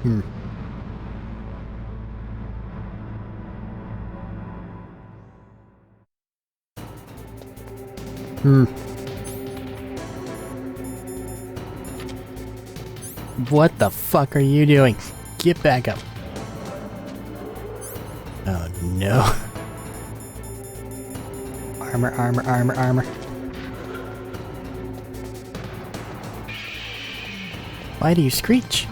Hmm. Hmm. What the fuck are you doing? Get back up. Oh no. Armor, armor, armor, armor. Why do you screech?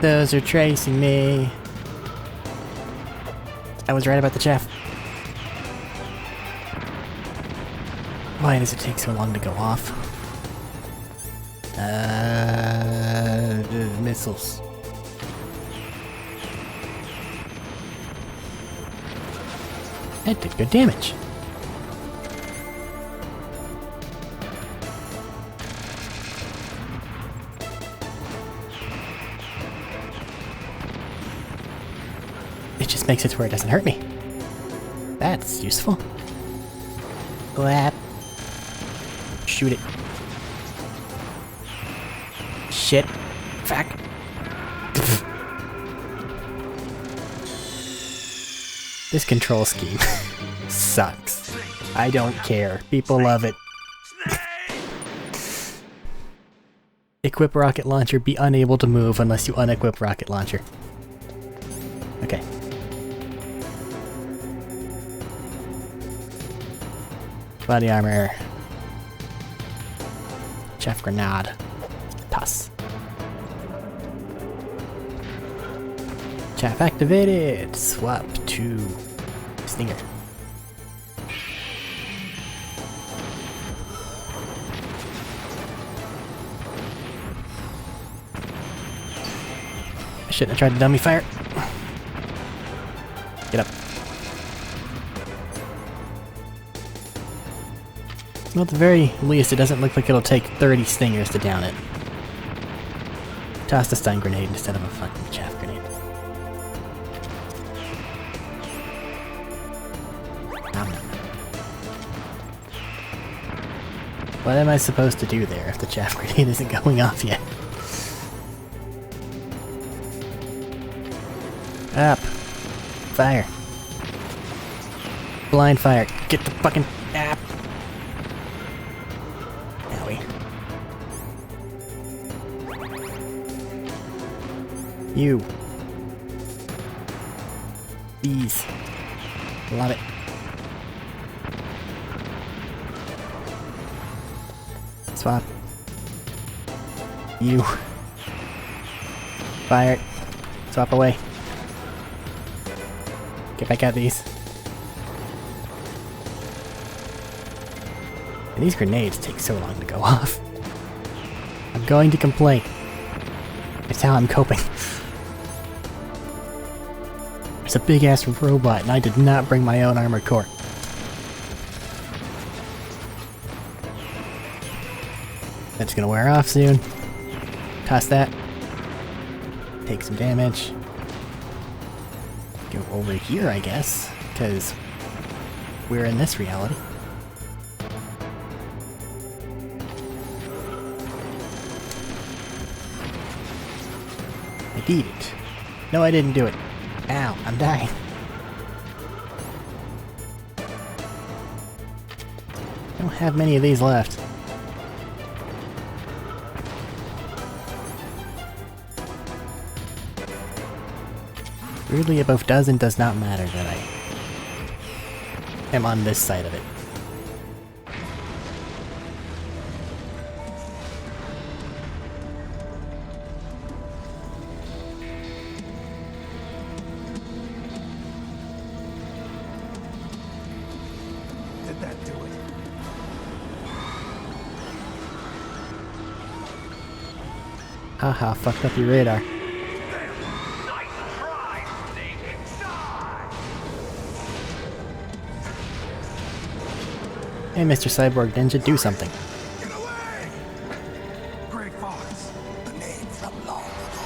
Those are tracing me. I was right about the chef. Why does it take so long to go off? Missiles. That did good damage. It just makes it to where it doesn't hurt me. That's useful. Glad. Shoot it. Shit. Fuck. This control scheme sucks. I don't care. People love it. Equip rocket launcher, be unable to move unless you unequip rocket launcher. Okay. Body armor. Chef grenade. Toss. Chaff activated. Swap to Stinger. I shouldn't have tried to dummy fire. Get up. Well, at the very least, it doesn't look like it'll take 30 stingers to down it. Toss the stun grenade instead of a fucking chaff grenade. Nom, nom, nom. What am I supposed to do there if the chaff grenade isn't going off yet? Up. Fire. Blind fire. Get the fucking app. Owie. You. These. Love it. Swap. You. Fire. Swap away. Get back at these. And these grenades take so long to go off. I'm going to complain. It's how I'm coping. There's a big ass robot and I did not bring my own armored core. That's gonna wear off soon. Toss that. Take some damage. Go over here, I guess, because we're in this reality. I did it. No, I didn't do it. Ow, I'm dying. I don't have many of these left. Weirdly, above dozen does not matter that I am on this side of it. Did that do it? Haha, fucked up your radar. Hey, Mr. Cyborg Ninja, do something. Get away! Great Fox. The name from long ago.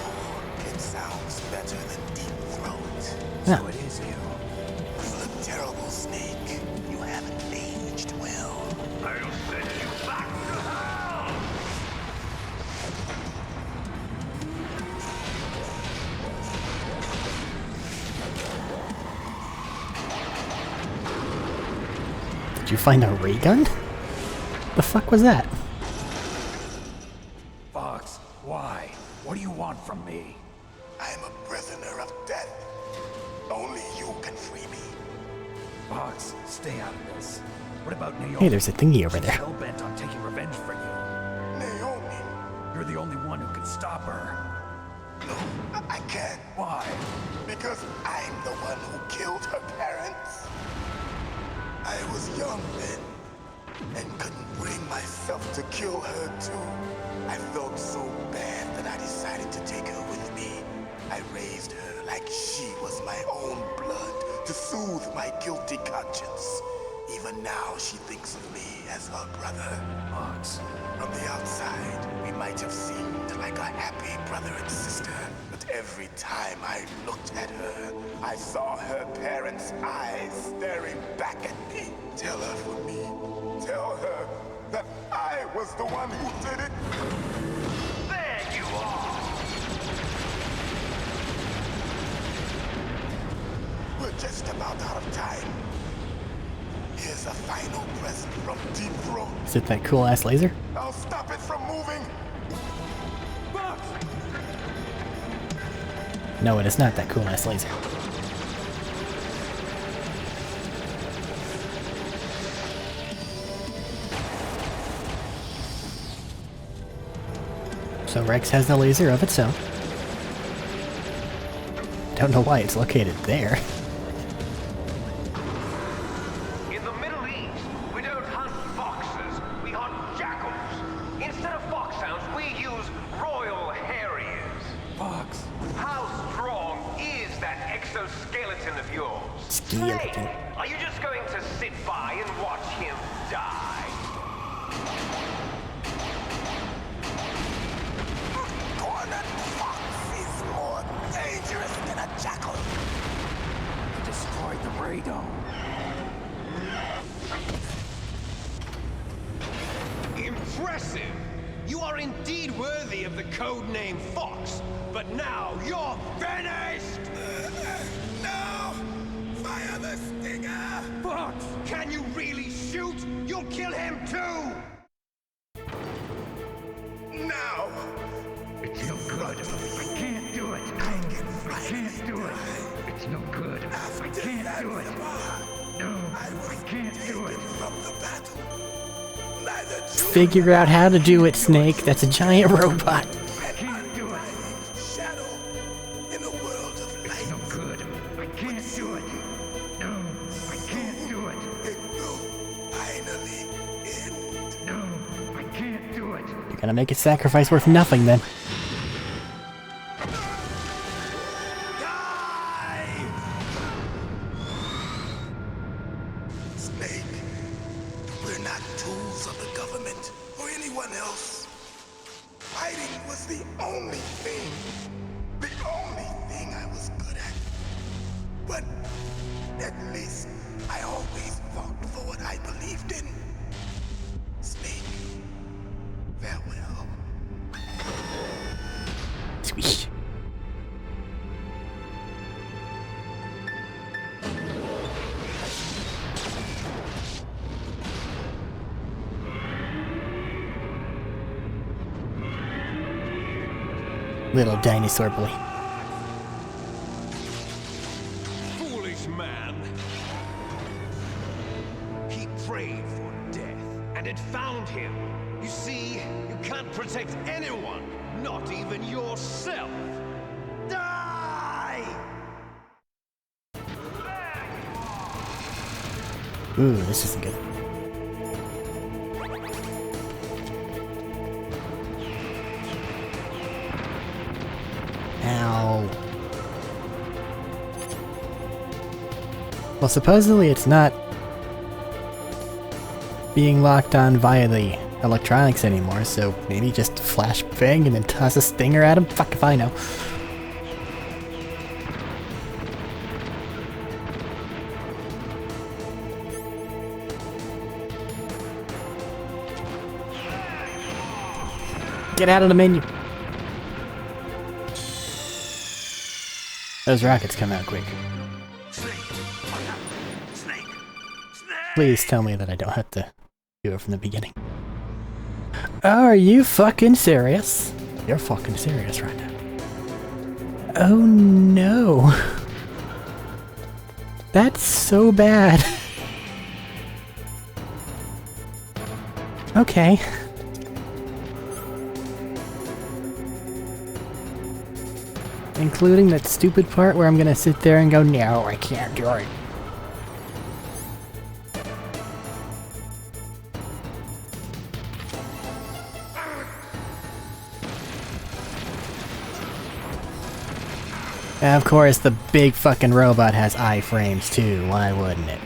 It sounds better than Deep Throat. Yeah. So it is you. You look terrible, Snake. You haven't aged well. I'll send you back to hell! Did you find a ray gun? The fuck was that? Fox, why? What do you want from me? I am a prisoner of death. Only you can free me. Fox, stay out of this. What about Naomi? Hey, there's a thingy over there. She's hell-bent on taking revenge for you. Naomi? You're the only one who can stop her. No, I can't. Why? Because I'm the one who killed her parents. I was young then, and couldn't bring myself to kill her too. I felt so bad that I decided to take her with me. I raised her like she was my own blood to soothe my guilty conscience. Even now, she thinks of me as her brother. Fox, from the outside, we might have seemed like a happy brother and sister. But every time I looked at her, I saw her parents' eyes staring back at me. Tell her for me. Tell her that I was the one who did it. There you are! We're just about out of time. Here's a final present from Deep Throat. Is it that cool ass laser? I'll stop it from moving. Fox! No, it is not that cool ass laser. So Rex has the laser of its own. Don't know why it's located there. In the Middle East, we don't hunt foxes, we hunt jackals. Instead of foxhounds, we use Royal Harriers. Fox! How strong is that exoskeleton of yours? Skeleton. Hey, are you just going to sit by and watch him die? Cornered fox is more dangerous than a jackal. He destroyed the radome. Impressive! You are indeed worthy of the code name Fox, but now you're finished! No! Fire the stinger! Fox, can you really shoot? You'll kill him too! No! It's no good. I can't do it. I can't do it. It's no good. I can't do it. No, I can't do it. From the battle. Neither Figure out how to do it, Snake. That's a giant robot. I can't do it. shadow in a world of It's no light. good. I can't do it. No, I can't do it. It will finally end. No, I can't do it. You're gonna make a sacrifice worth nothing then. Snake, we're not tools of the government or anyone else. Fighting was the only thing I was good at. But at least I always fought for what I believed in. Snake, farewell. Squish. Little dinosaur boy. Foolish man. He prayed for death, and it found him. You see, you can't protect anyone, not even yourself. Die! Ooh, this isn't good. Ow. Well, supposedly it's not being locked on via the electronics anymore, so maybe just flash bang and then toss a stinger at him? Fuck if I know. Get out of the menu. Those rockets come out quick. Snake, what happened? Snake! Snake! Please tell me that I don't have to do it from the beginning. Are you fucking serious? You're fucking serious right now. Oh no. That's so bad. Okay. Including that stupid part where I'm gonna sit there and go, no, I can't do it. And of course, the big fucking robot has iframes too, why wouldn't it?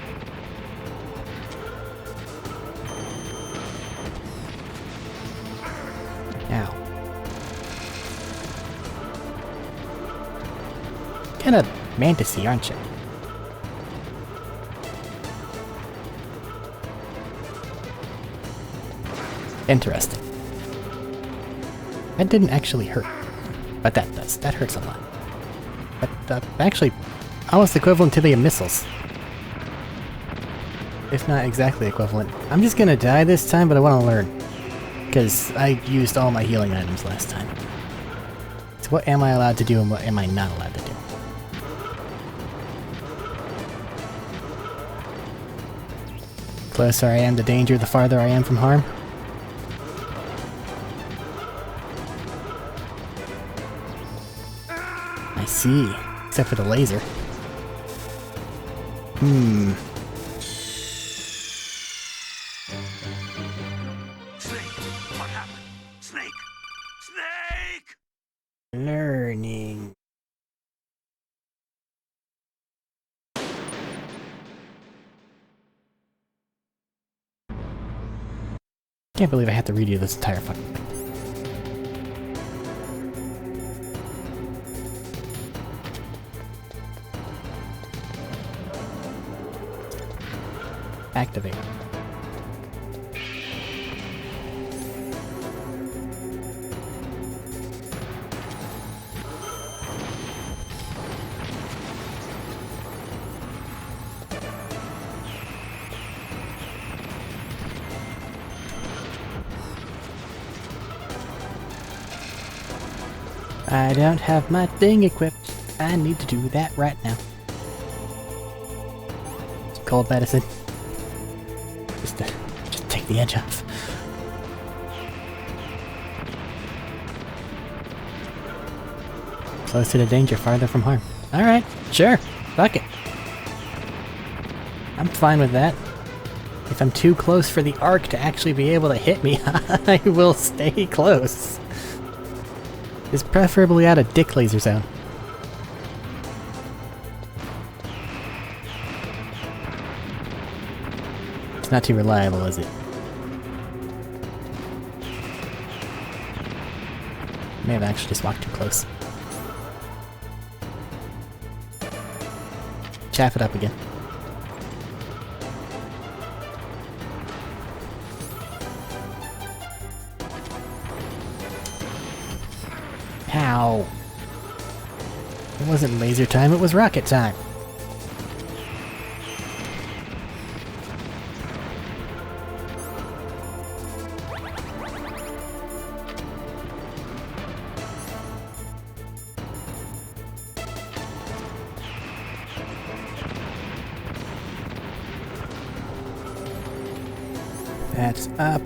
Ow. Kinda mantis-y, aren't you? Interesting. That didn't actually hurt. But that does. That hurts a lot. But actually, almost equivalent to the missiles. If not exactly equivalent. I'm just gonna die this time, but I want to learn. Because I used all my healing items last time. So what am I allowed to do and what am I not allowed to do? The closer I am to danger, the farther I am from harm. I see. Except for the laser. Snake, what happened? Snake! Snake! Learning. Can't believe I have to redo this entire fucking thing. Activate. I don't have my thing equipped. I need to do that right now. Cold medicine. Just take the edge off. Closer to danger, farther from harm. Alright, sure. Fuck it. I'm fine with that. If I'm too close for the arc to actually be able to hit me, I will stay close. It's preferably out of dick laser zone. It's not too reliable, is it? May have actually just walked too close. Chaff it up again. Ow. It wasn't laser time, it was rocket time. That's up.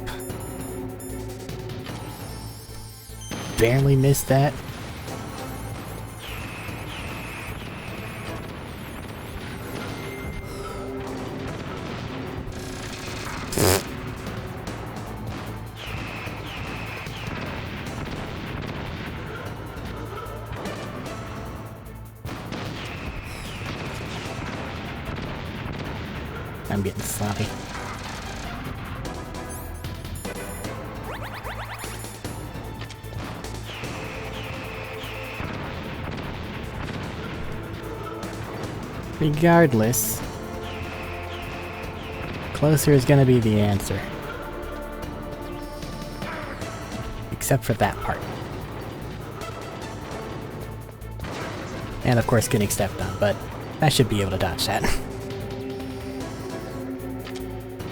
Barely missed that. I'm getting sloppy. Regardless, closer is gonna be the answer. Except for that part. And of course getting stepped on, but I should be able to dodge that.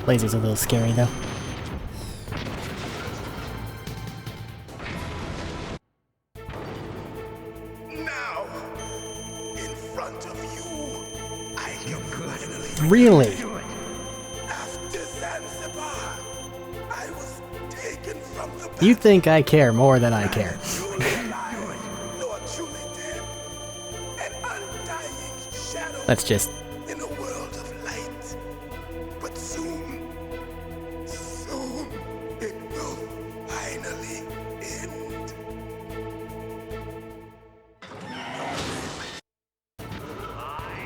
Laser's a little scary though. Now, in front of you, I can finally. Really? After Zanzibar, I was taken from the You think I care more than I care. nor truly dead. An undying shadow That's just... in a world of light. But soon, it will finally end.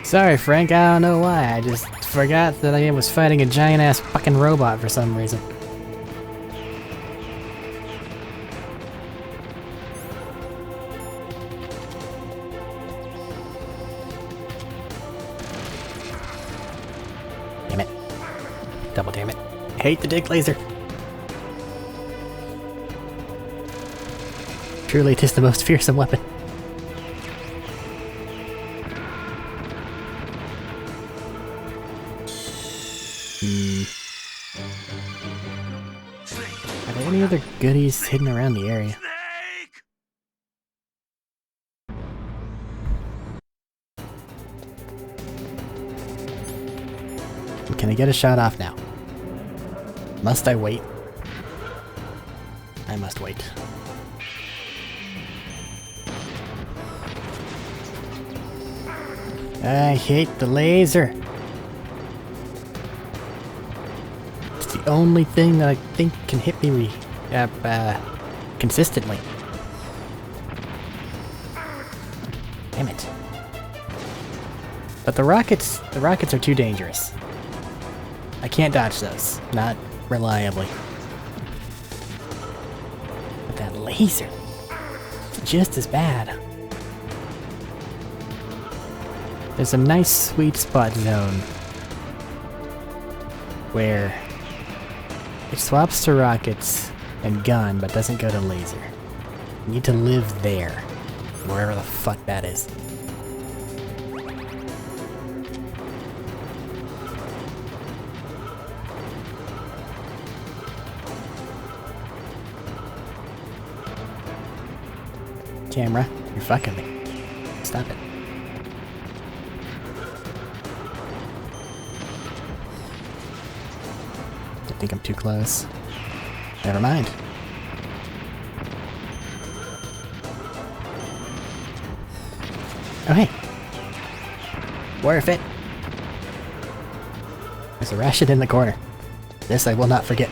Sorry, Frank, I don't know why. I just forgot that I was fighting a giant-ass fucking robot for some reason. Damn it. Double damn it. I hate the dick laser. Truly, it is the most fearsome weapon. Are there any other goodies hidden around the area? Can I get a shot off now? Must I wait? I must wait. I hate the laser. It's the only thing that I think can hit me consistently. Damn it. But the rockets are too dangerous. I can't dodge those, not reliably. But that laser, it's just as bad. There's a nice sweet spot zone where it swaps to rockets and gun, but doesn't go to laser. You need to live there, wherever the fuck that is. Camera, you're fucking me. Stop it. I think I'm too close. Never mind. Oh hey. Worth it. There's a ration in the corner. This I will not forget.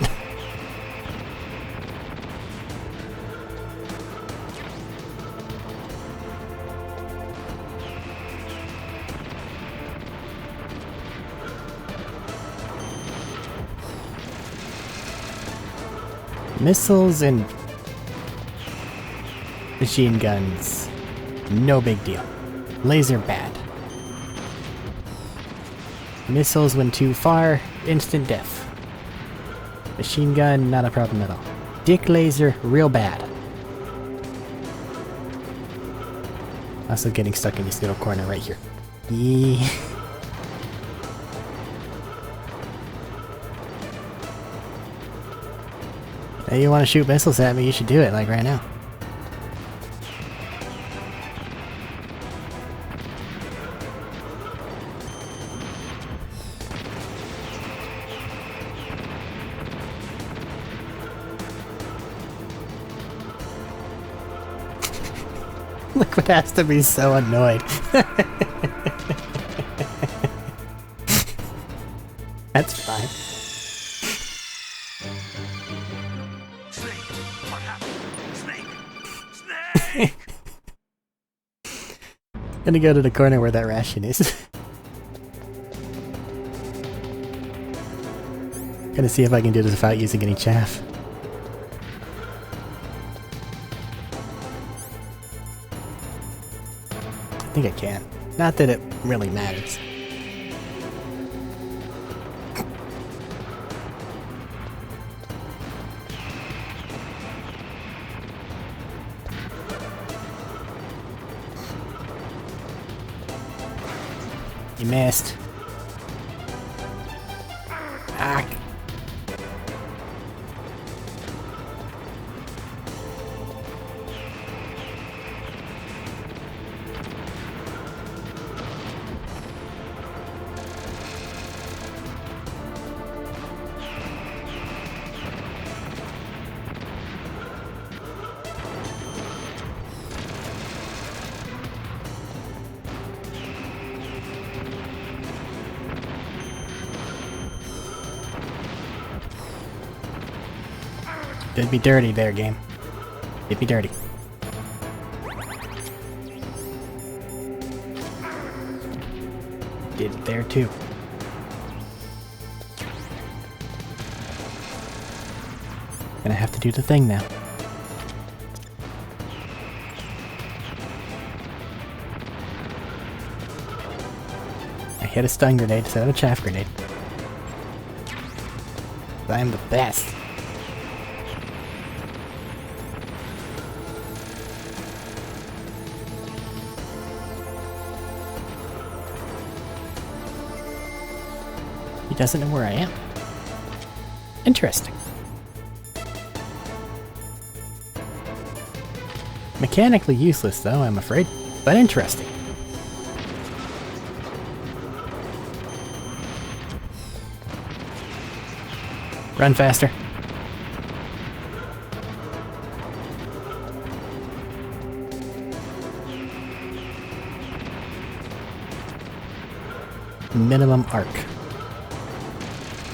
Missiles and machine guns, no big deal. Laser bad. Missiles when too far, instant death. Machine gun, not a problem at all. Dick laser, real bad. Also getting stuck in this little corner right here. Yeah. Hey, you want to shoot missiles at me, you should do it, like right now. Liquid has to be so annoyed. That's fine. Gonna go to the corner where that ration is. Gonna see if I can do this without using any chaff. I think I can. Not that it really matters. You missed. Ah, Did me dirty there, game. Did me dirty. Did it there too. Gonna have to do the thing now. I hit a stun grenade instead of a chaff grenade. I am the best. He doesn't know where I am. Interesting. Mechanically useless though, I'm afraid, but interesting. Run faster. Minimum arc.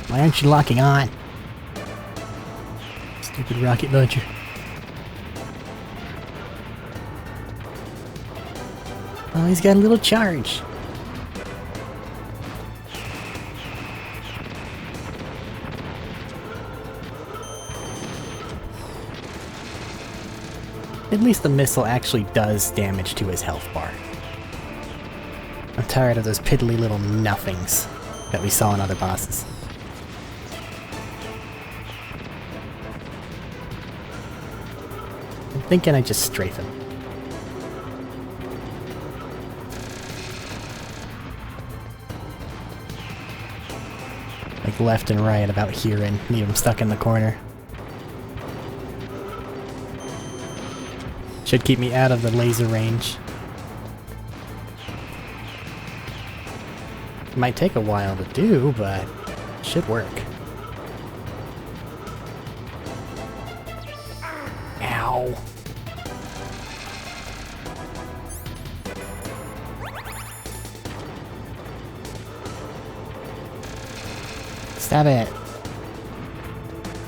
Why aren't you locking on? Stupid rocket launcher. Oh, he's got a little charge. At least the missile actually does damage to his health bar. I'm tired of those piddly little nothings that we saw in other bosses. I'm thinking I just strafe him. Like left and right about here and leave him stuck in the corner. Should keep me out of the laser range. It might take a while to do, but it should work. Ow. Stop it.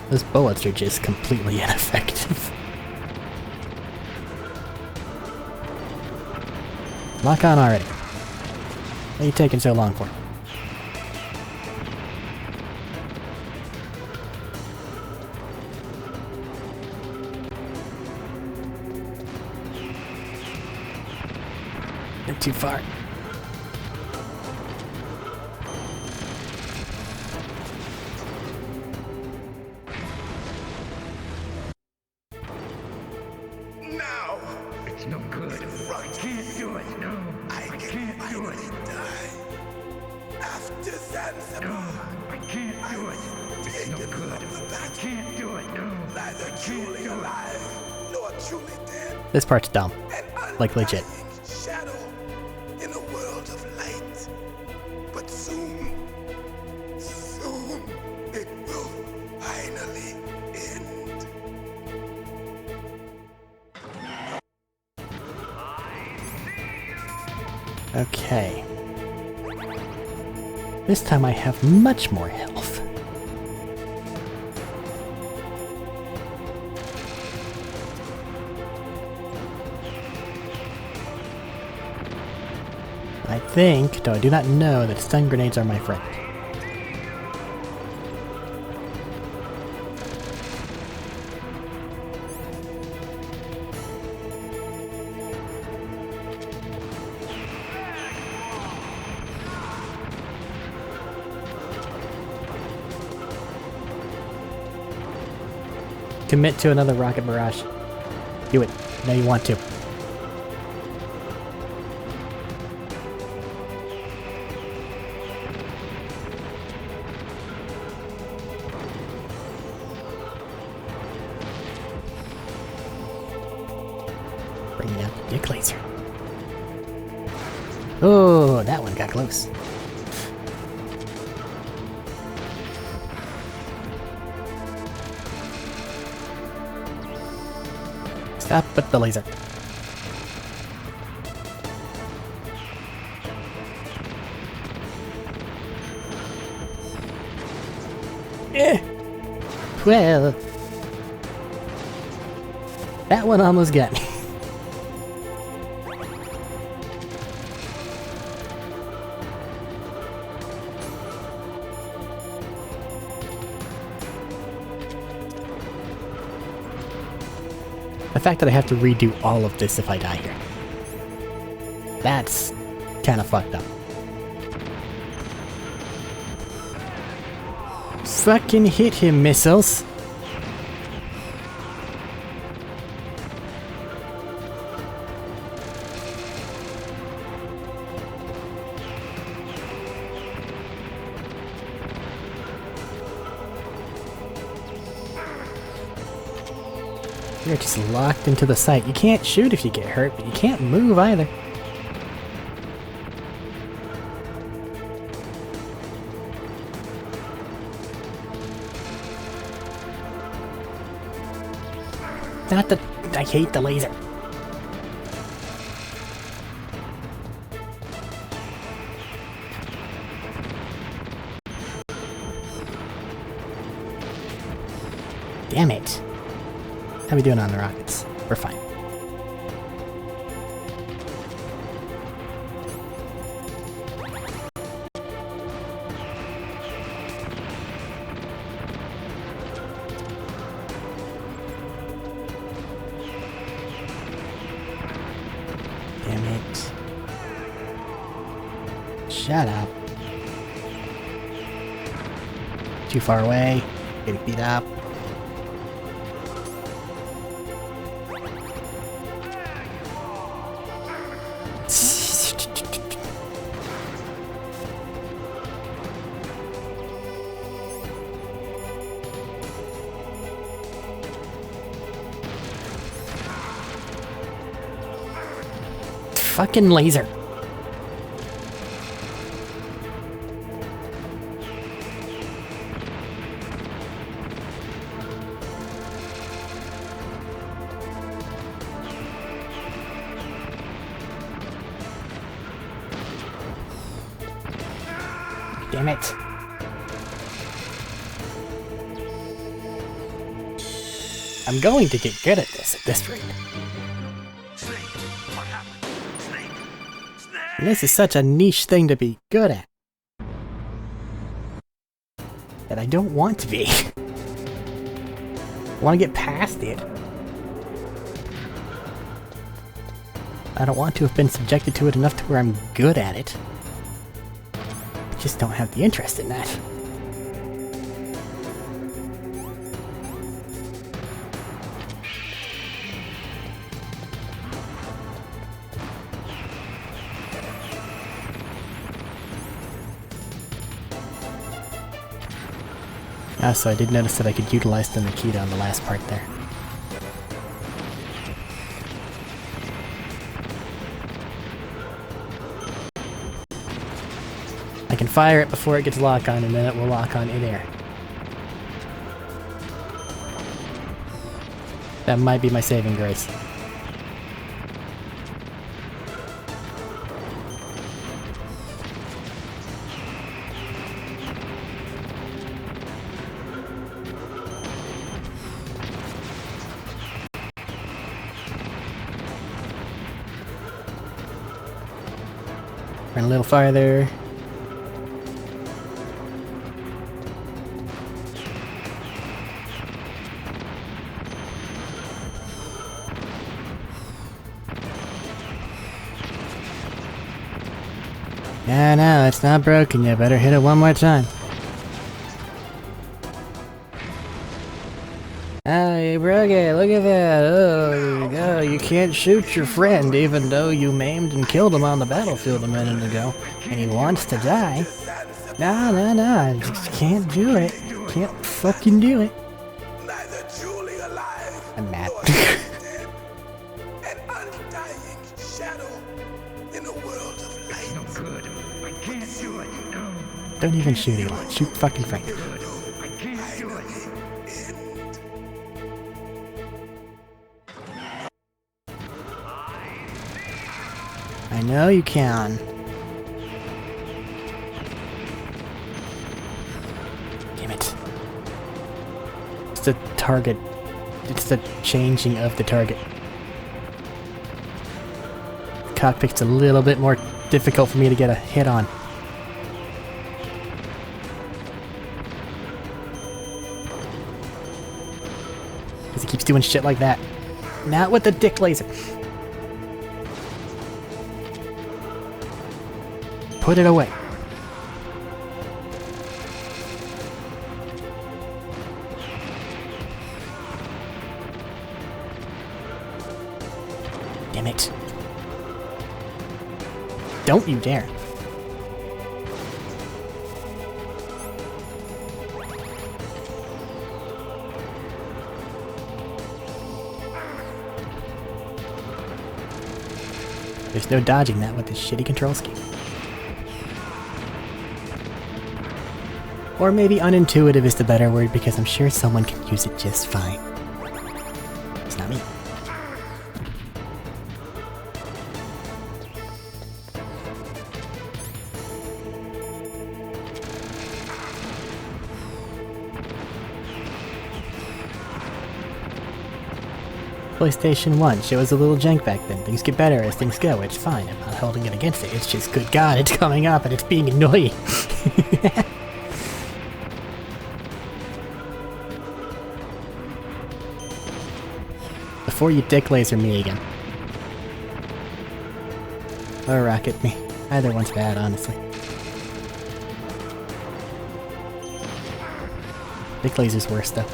Those bullets are just completely ineffective. Lock on already. What are you taking so long for? You're too far. Now! It's no good. I can't do it. No, I can't do it. Die. After Zanzibar. No, I can't do it. It's no good. I can't do it. No, Neither truly alive, nor truly dead. This part's dumb. An Like legit. undying shadow in a world of light. But soon, it will finally end. Okay. This time I have much more health. I think, though I do not know, that stun grenades are my friend. Commit to another rocket barrage. Do it. Now you want to. Bringing out the dick laser. Oh, that one got close. Stop with the laser. Eh. Well. That one almost got me. The fact that I have to redo all of this if I die here. That's kind of fucked up. Fucking hit him, missiles! You're just locked into the site. You can't shoot if you get hurt, but you can't move either. Not the... I hate the laser. Damn it. How we doing on the rockets? We're fine. Damn it. Shut up. Too far away. Getting beat up. Fucking laser. Damn it. I'm going to get good at this rate. And this is such a niche thing to be good at. That I don't want to be. I want to get past it. I don't want to have been subjected to it enough to where I'm good at it. I just don't have the interest in that. So I did notice that I could utilize the Nikita on the last part there. I can fire it before it gets lock on, and then it will lock on in air. That might be my saving grace. Run a little farther. No, it's not broken yet. Better hit it one more time. Oh, you broke it. Look at that. Oh, you can't shoot your friend even though you maimed and killed him on the battlefield a minute ago. And he wants to die. No, I just can't do it. Can't fucking do it. I'm mad. An undying shadow in a world of light. No good. I can't do it. No. Don't even shoot Elon. Shoot fucking Frank. I can't do it. I know you can. Damn it. It's the target It's the changing of the target. The cockpit's a little bit more difficult for me to get a hit on. Because he keeps doing shit like that. Not with the dick laser. Put it away. Damn it. Don't you dare. There's no dodging that with this shitty control scheme. Or maybe unintuitive is the better word, because I'm sure someone can use it just fine. It's not me. PlayStation 1 shows a little jank back then. Things get better as things go. It's fine. I'm not holding it against it. It's just, good God, it's coming up and it's being annoying. Before you dick laser me again. Or rocket me. Either one's bad, honestly. Dick laser's worse, though.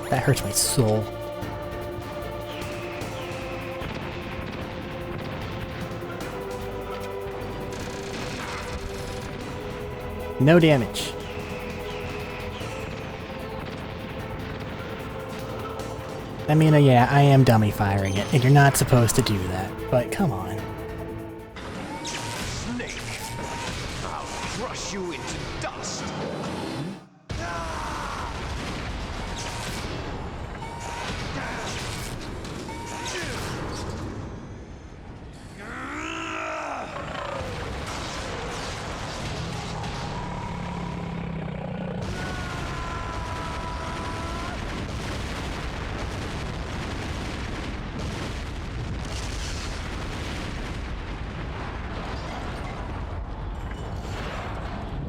That hurts my soul. No damage. I mean, yeah, I am dummy firing it, and you're not supposed to do that, but come on. Snake, I'll crush you into dust.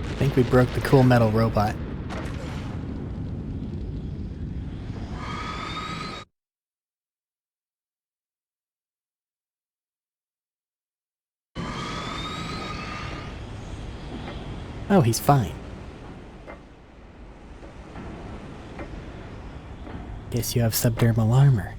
I think we broke the cool metal robot. Oh, he's fine. Guess you have subdermal armor.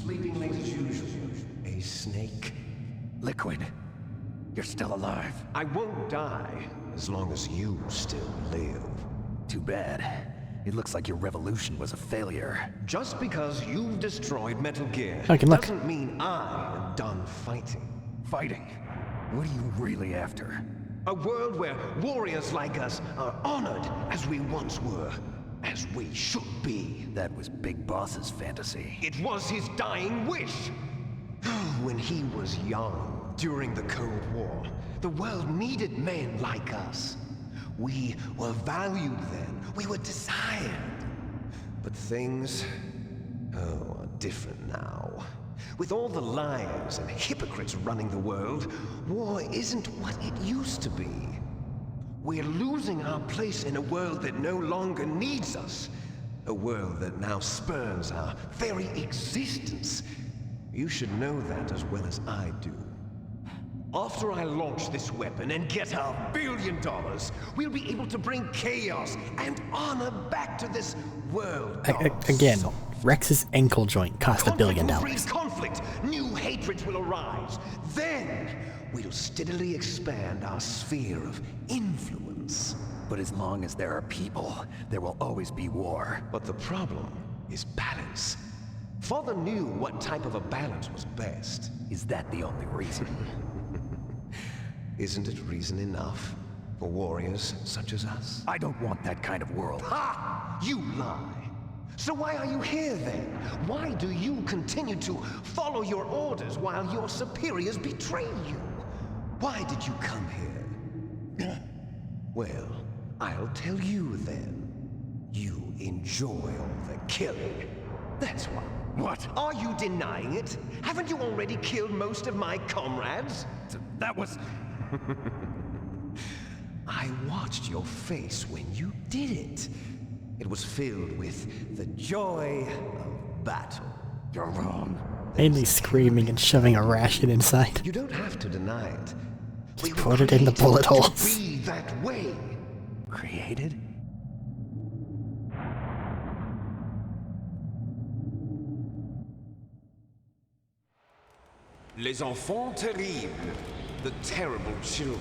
Sleeping late as usual. A snake. Liquid, you're still alive. I won't die as long as you still live. Too bad. It looks like your revolution was a failure. Just because you've destroyed Metal Gear Okay, look. doesn't mean I am done fighting. Fighting? What are you really after? A world where warriors like us are honored as we once were, as we should be. That was Big Boss's fantasy. It was his dying wish. When he was young, during the Cold War, the world needed men like us. We were valued then. We were desired. But things, are different now. With all the liars and hypocrites running the world, war isn't what it used to be. We're losing our place in a world that no longer needs us. A world that now spurns our very existence. You should know that as well as I do. After I launch this weapon and get $1 billion, we'll be able to bring chaos and honor back to this world. Again, Rex's ankle joint cost $1 billion. Conflict will breed conflict. New hatreds will arise. Then we'll steadily expand our sphere of influence. But as long as there are people, there will always be war. But the problem is balance. Father knew what type of a balance was best. Is that the only reason? Isn't it reason enough? For warriors such as us. I don't want that kind of world. Ha! You lie! So why are you here then? Why do you continue to follow your orders while your superiors betray you? Why did you come here? Well, I'll tell you then. You enjoy all the killing. That's why. What? Are you denying it? Haven't you already killed most of my comrades? That was... I watched your face when you did it. It was filled with the joy of battle. You're wrong. Mainly screaming and shoving a ration inside. You don't have to deny it. Just put it in the bullet holes. To be that way. Created? Les enfants terribles. The terrible children.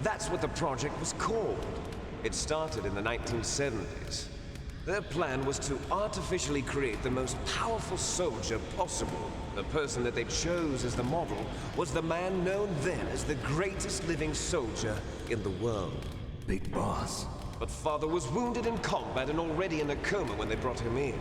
That's what the project was called. It started in the 1970s. Their plan was to artificially create the most powerful soldier possible. The person that they chose as the model was the man known then as the greatest living soldier in the world. Big Boss. But Father was wounded in combat and already in a coma when they brought him in.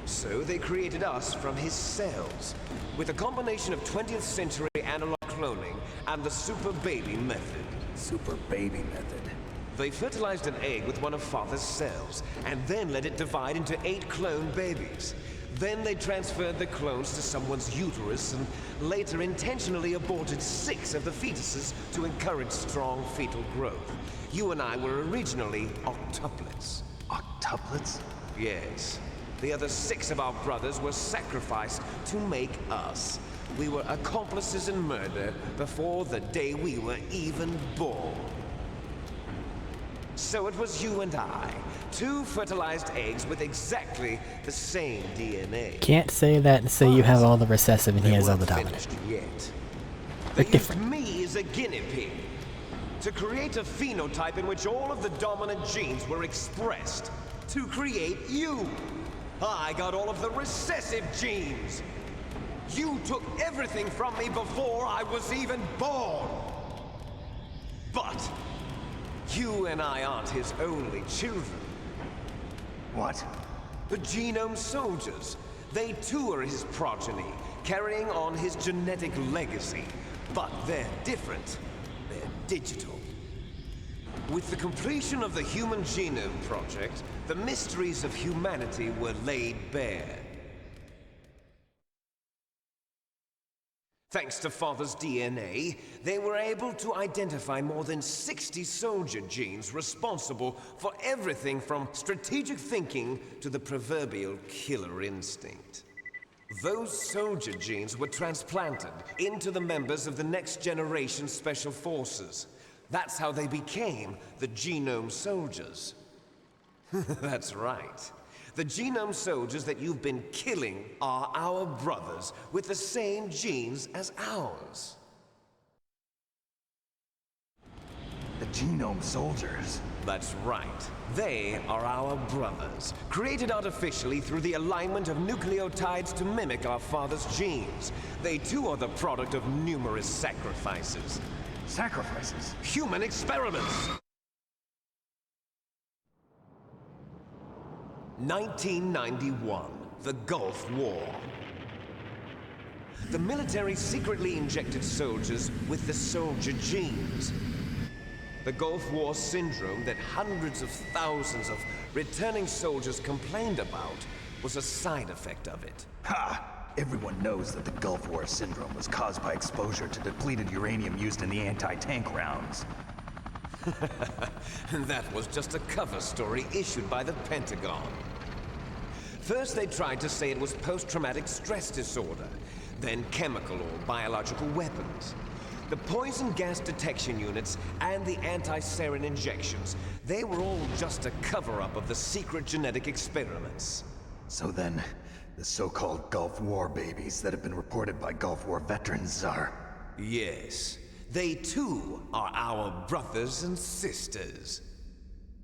So they created us from his cells, with a combination of 20th century analog cloning and the super baby method. Super baby method. They fertilized an egg with one of Father's cells, and then let it divide into 8 clone babies. Then they transferred the clones to someone's uterus, and later intentionally aborted 6 of the fetuses to encourage strong fetal growth. You and I were originally octuplets. Octuplets? Yes. The other 6 of our brothers were sacrificed to make us. We were accomplices in murder before the day we were even born. So it was you and I, 2 fertilized eggs with exactly the same DNA. Can't say that and say you have all the recessive and he has all the dominant. Finished yet. They're They used different. me as a guinea pig to create a phenotype in which all of the dominant genes were expressed. To create you. I got all of the recessive genes. You took everything from me before I was even born. But you and I aren't his only children. What? The genome soldiers. They too are his progeny, carrying on his genetic legacy. But they're different. They're digital. With the completion of the Human Genome Project, the mysteries of humanity were laid bare. Thanks to Father's DNA, they were able to identify more than 60 soldier genes responsible for everything from strategic thinking to the proverbial killer instinct. Those soldier genes were transplanted into the members of the next generation special forces. That's how they became the genome soldiers. That's right. The genome soldiers that you've been killing are our brothers with the same genes as ours. The genome soldiers. That's right. They are our brothers, created artificially through the alignment of nucleotides to mimic our father's genes. They too are the product of numerous sacrifices. Sacrifices? Human experiments! 1991, the Gulf War. The military secretly injected soldiers with the soldier genes. The Gulf War syndrome that hundreds of thousands of returning soldiers complained about was a side effect of it. Ha! Everyone knows that the Gulf War syndrome was caused by exposure to depleted uranium used in the anti-tank rounds. That was just a cover story issued by the Pentagon. First they tried to say it was post-traumatic stress disorder, then chemical or biological weapons. The poison gas detection units and the anti-sarin injections, they were all just a cover-up of the secret genetic experiments. So then, the so-called Gulf War babies that have been reported by Gulf War veterans are... Yes, they too are our brothers and sisters.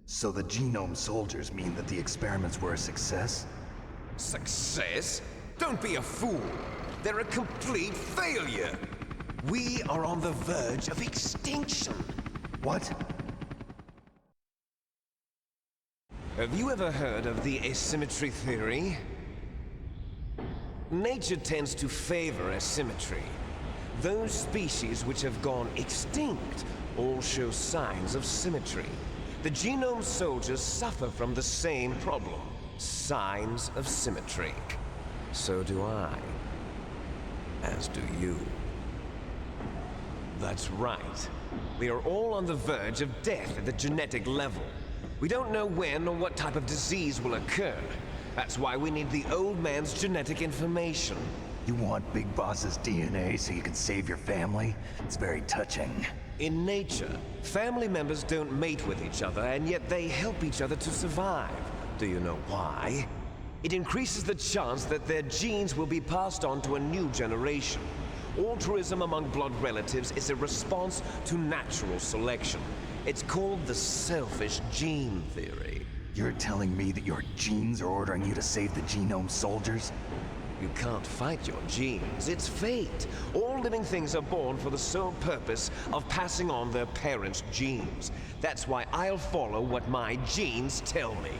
So the genome soldiers mean that the experiments were a success? Success? Don't be a fool. They're a complete failure. We are on the verge of extinction. What? Have you ever heard of the asymmetry theory? Nature tends to favor asymmetry. Those species which have gone extinct all show signs of symmetry. The genome soldiers suffer from the same problem. Signs of symmetry. So do I. As do you. That's right. We are all on the verge of death at the genetic level. We don't know when or what type of disease will occur. That's why we need the old man's genetic information. You want Big Boss's DNA so you can save your family? It's very touching. In nature, family members don't mate with each other, and yet they help each other to survive. Do you know why? It increases the chance that their genes will be passed on to a new generation. Altruism among blood relatives is a response to natural selection. It's called the selfish gene theory. You're telling me that your genes are ordering you to save the genome soldiers? You can't fight your genes. It's fate. All living things are born for the sole purpose of passing on their parents' genes. That's why I'll follow what my genes tell me.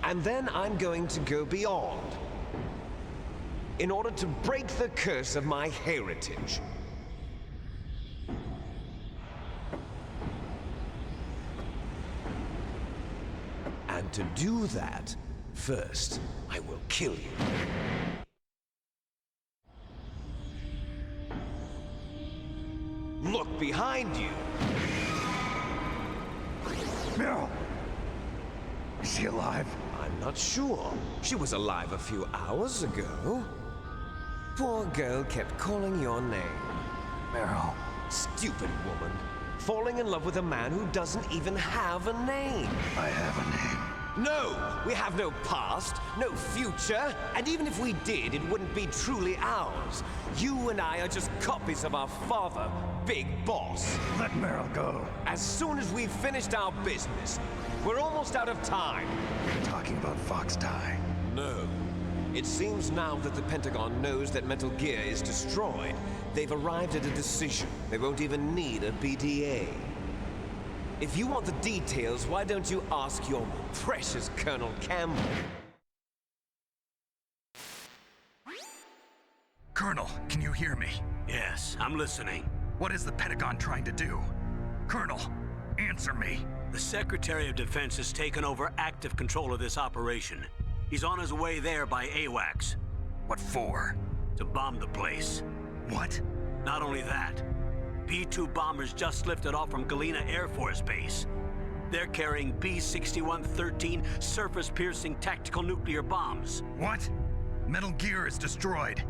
And then I'm going to go beyond. In order to break the curse of my heritage. And to do that, first, I will kill you. Look behind you! Meryl! Is she alive? I'm not sure. She was alive a few hours ago. Poor girl kept calling your name. Meryl. Stupid woman. Falling in love with a man who doesn't even have a name. I have a name. No! We have no past, no future, and even if we did, it wouldn't be truly ours. You and I are just copies of our father, Big Boss. Let Meryl go. As soon as we've finished our business, we're almost out of time. You're talking about Fox Die. No. It seems now that the Pentagon knows that Metal Gear is destroyed, they've arrived at a decision. They won't even need a BDA. If you want the details, why don't you ask your precious Colonel Campbell? Colonel, can you hear me? Yes, I'm listening. What is the Pentagon trying to do? Colonel, answer me. The Secretary of Defense has taken over active control of this operation. He's on his way there by AWACS. What for? To bomb the place. What? Not only that, B-2 bombers just lifted off from Galena Air Force Base. They're carrying B-6113 surface-piercing tactical nuclear bombs. What? Metal Gear is destroyed.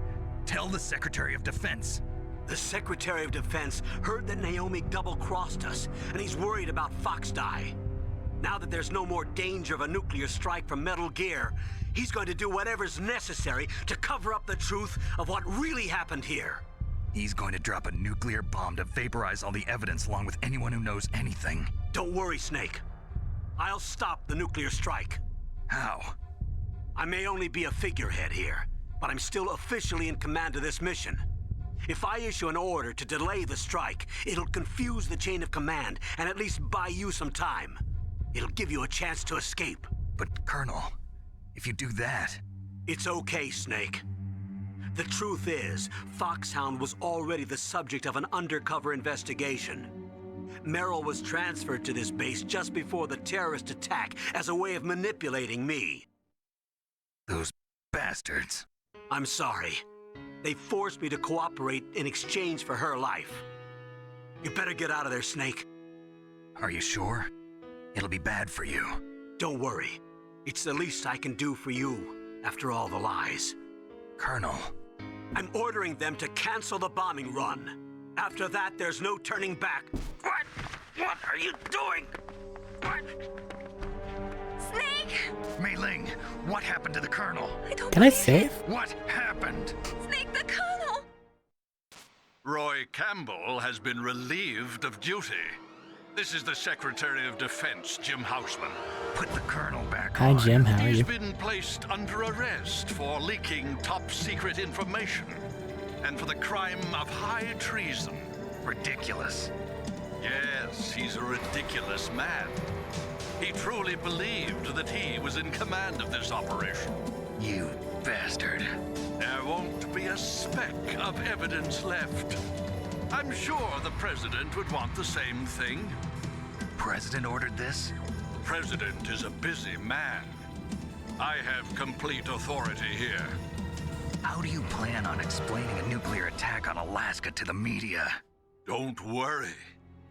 Tell the Secretary of Defense. The Secretary of Defense heard that Naomi double-crossed us, and he's worried about Fox Die. Now that there's no more danger of a nuclear strike from Metal Gear, he's going to do whatever's necessary to cover up the truth of what really happened here. He's going to drop a nuclear bomb to vaporize all the evidence along with anyone who knows anything. Don't worry, Snake. I'll stop the nuclear strike. How? I may only be a figurehead here, but I'm still officially in command of this mission. If I issue an order to delay the strike, it'll confuse the chain of command and at least buy you some time. It'll give you a chance to escape. But, Colonel, if you do that... It's okay, Snake. The truth is, Foxhound was already the subject of an undercover investigation. Meryl was transferred to this base just before the terrorist attack as a way of manipulating me. Those bastards. I'm sorry. They forced me to cooperate in exchange for her life. You better get out of there, Snake. Are you sure? It'll be bad for you. Don't worry. It's the least I can do for you, after all the lies. Colonel. I'm ordering them to cancel the bombing run. After that, there's no turning back. What? What are you doing? What? Snake! Mei Ling, what happened to the Colonel? Can I save? What happened? Snake, the Colonel! Roy Campbell has been relieved of duty. This is the Secretary of Defense, Jim Houseman. Put the Colonel back Hi, on. Jim. How are He's you? been placed under arrest for leaking top-secret information and for the crime of high treason. Ridiculous. Yes, he's a ridiculous man. He truly believed that he was in command of this operation. You bastard. There won't be a speck of evidence left. I'm sure the President would want the same thing. President ordered this? The President is a busy man. I have complete authority here. How do you plan on explaining a nuclear attack on Alaska to the media? Don't worry.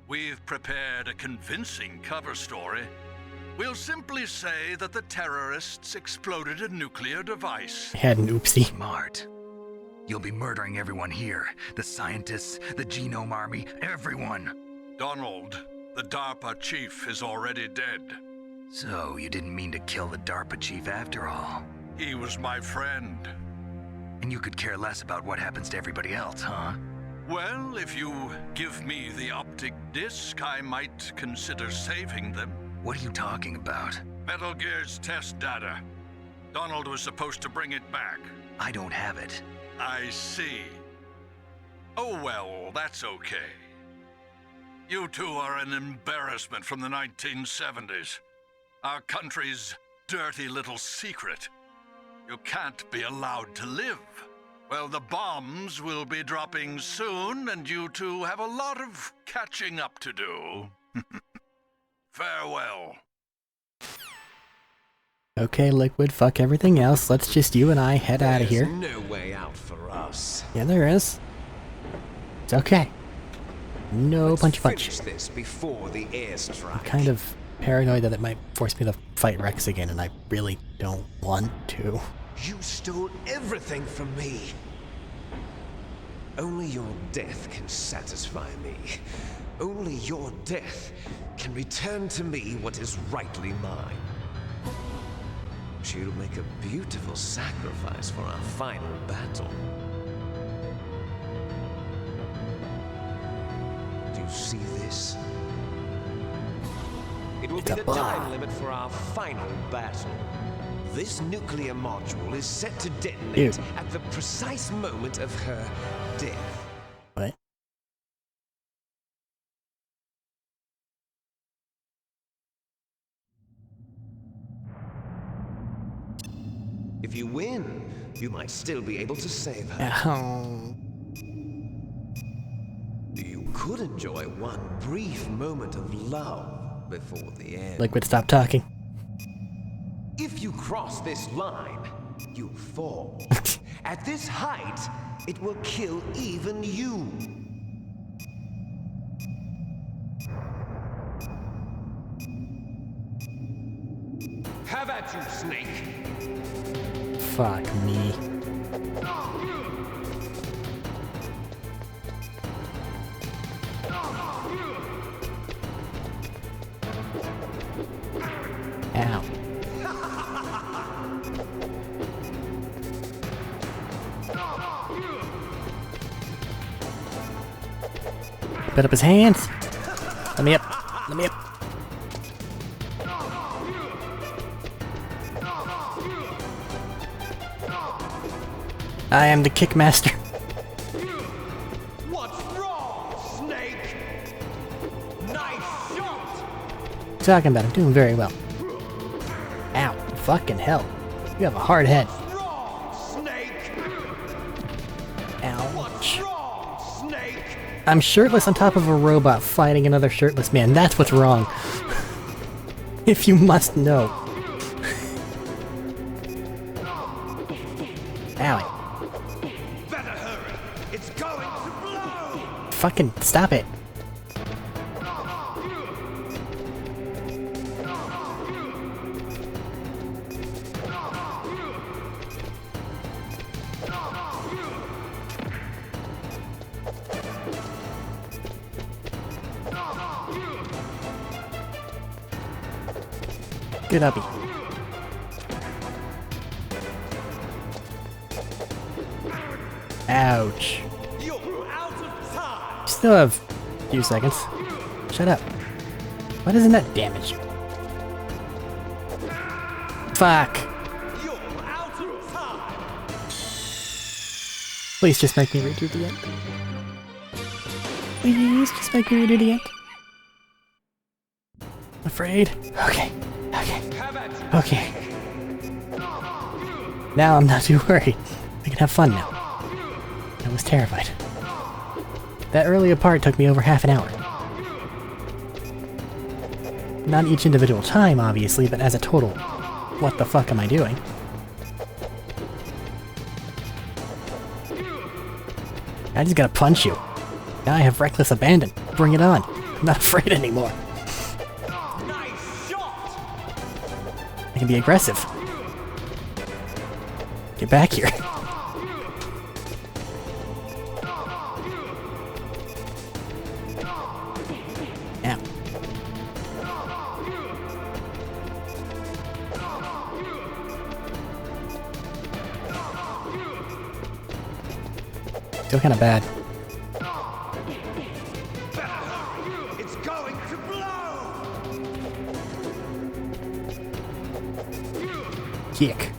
We've prepared a convincing cover story. We'll simply say that the terrorists exploded a nuclear device. Had an oopsie. Smart. You'll be murdering everyone here. The scientists, the Genome Army, everyone. Donald, the DARPA chief, is already dead. So, you didn't mean to kill the DARPA chief after all. He was my friend. And you could care less about what happens to everybody else, huh? Well, if you give me the optic disc, I might consider saving them. What are you talking about? Metal Gear's test data. Donald was supposed to bring it back. I don't have it. I see. Oh well, that's okay. You two are an embarrassment from the 1970s. Our country's dirty little secret. You can't be allowed to live. Well, the bombs will be dropping soon, and you two have a lot of catching up to do. Farewell. Okay, Liquid, fuck everything else. Let's just you and I head out of here. There's no way out for us. Yeah, there is. It's okay. No Let's punchy finish punch. this before the airstrike. I'm kind of paranoid that it might force me to fight Rex again, and I really don't want to. You stole everything from me. Only your death can satisfy me. Only your death can return to me what is rightly mine. She'll make a beautiful sacrifice for our final battle. Do you see this? It will be the time limit for our final battle. This nuclear module is set to detonate at the precise moment of her death. What? If you win, you might still be able to save her. Oh. You could enjoy one brief moment of love before the end. Liquid, stop talking. If you cross this line, you fall. At this height, it will kill even you. Have at you, Snake. Fuck me. Ow. Put up his hands. Let me up. Let me up. I am the Kickmaster. What's wrong, Snake? Nice shot! Talking about, I'm doing very well. Ow. Fucking hell. You have a hard head. What's wrong, Snake? Ouch. What's wrong, Snake? I'm shirtless on top of a robot fighting another shirtless man. That's what's wrong. If you must know. Owie. Better hurry. It's going to blow. Fucking stop it. Good uppy. Ouch. You're out of time. Still have a few seconds. Shut up. Why doesn't that damage you? Fuck. You're out of time. Please just make me redo the end. Please just make me redo the end. Afraid? Okay. Okay. Now I'm not too worried. I can have fun now. I was terrified. That earlier part took me over half an hour. Not each individual time, obviously, but as a total. What the fuck am I doing? I just gotta punch you. Now I have reckless abandon. Bring it on. I'm not afraid anymore. I can be aggressive. Get back here. Now. Still kind of bad. It's going to blow! Kick.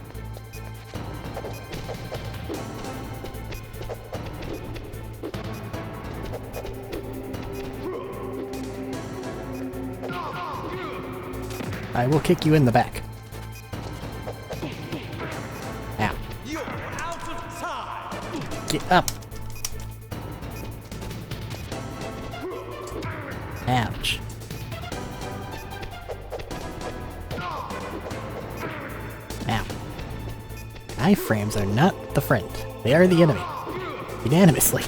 I will kick you in the back. Ow. You're out of time! Get up. Ouch. Ow. Iframes are not the friend. They are the enemy. Unanimously.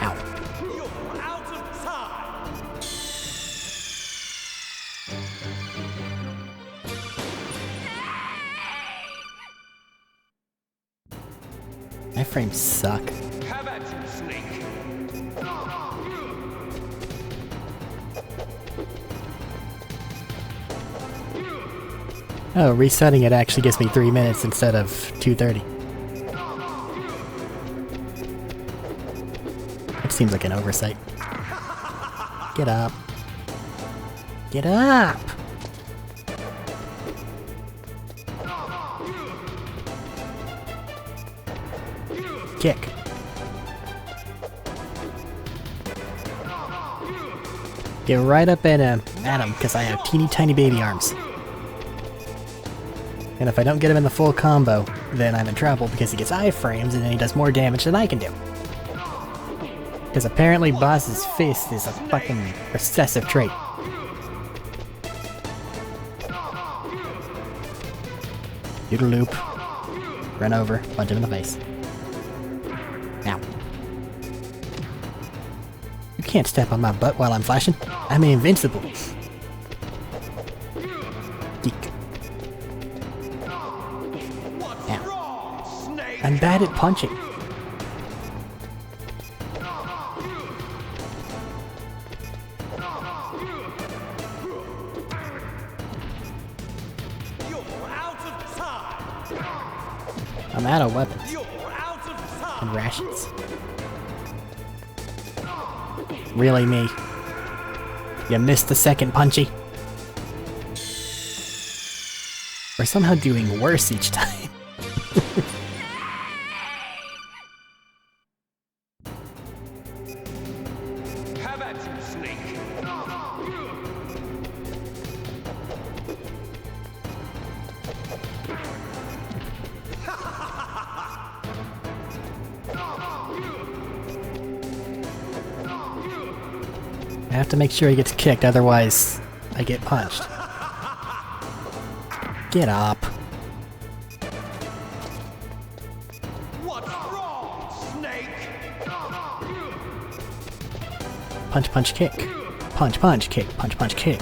Ow. You're out of time! Iframes suck. Have at you, Snake! Oh, resetting it actually gives me 3 minutes instead of 2:30. It seems like an oversight. Get up. Get up! Kick. Get right up at him, because I have teeny tiny baby arms. And if I don't get him in the full combo, then I'm in trouble because he gets iframes and then he does more damage than I can do. Because apparently Boss's fist is a fucking recessive trait. Do the loop. Run over, punch him in the face. Now. You can't step on my butt while I'm flashing. I'm invincible. Geek. I'm bad at punching. I'm out of weapons. And rations. Really, me? You missed the second punchy? We're somehow doing worse each time. I have to make sure he gets kicked, otherwise I get punched. Get up. What's wrong, Snake? Punch, punch, kick. Punch, punch, kick. Punch, punch, kick.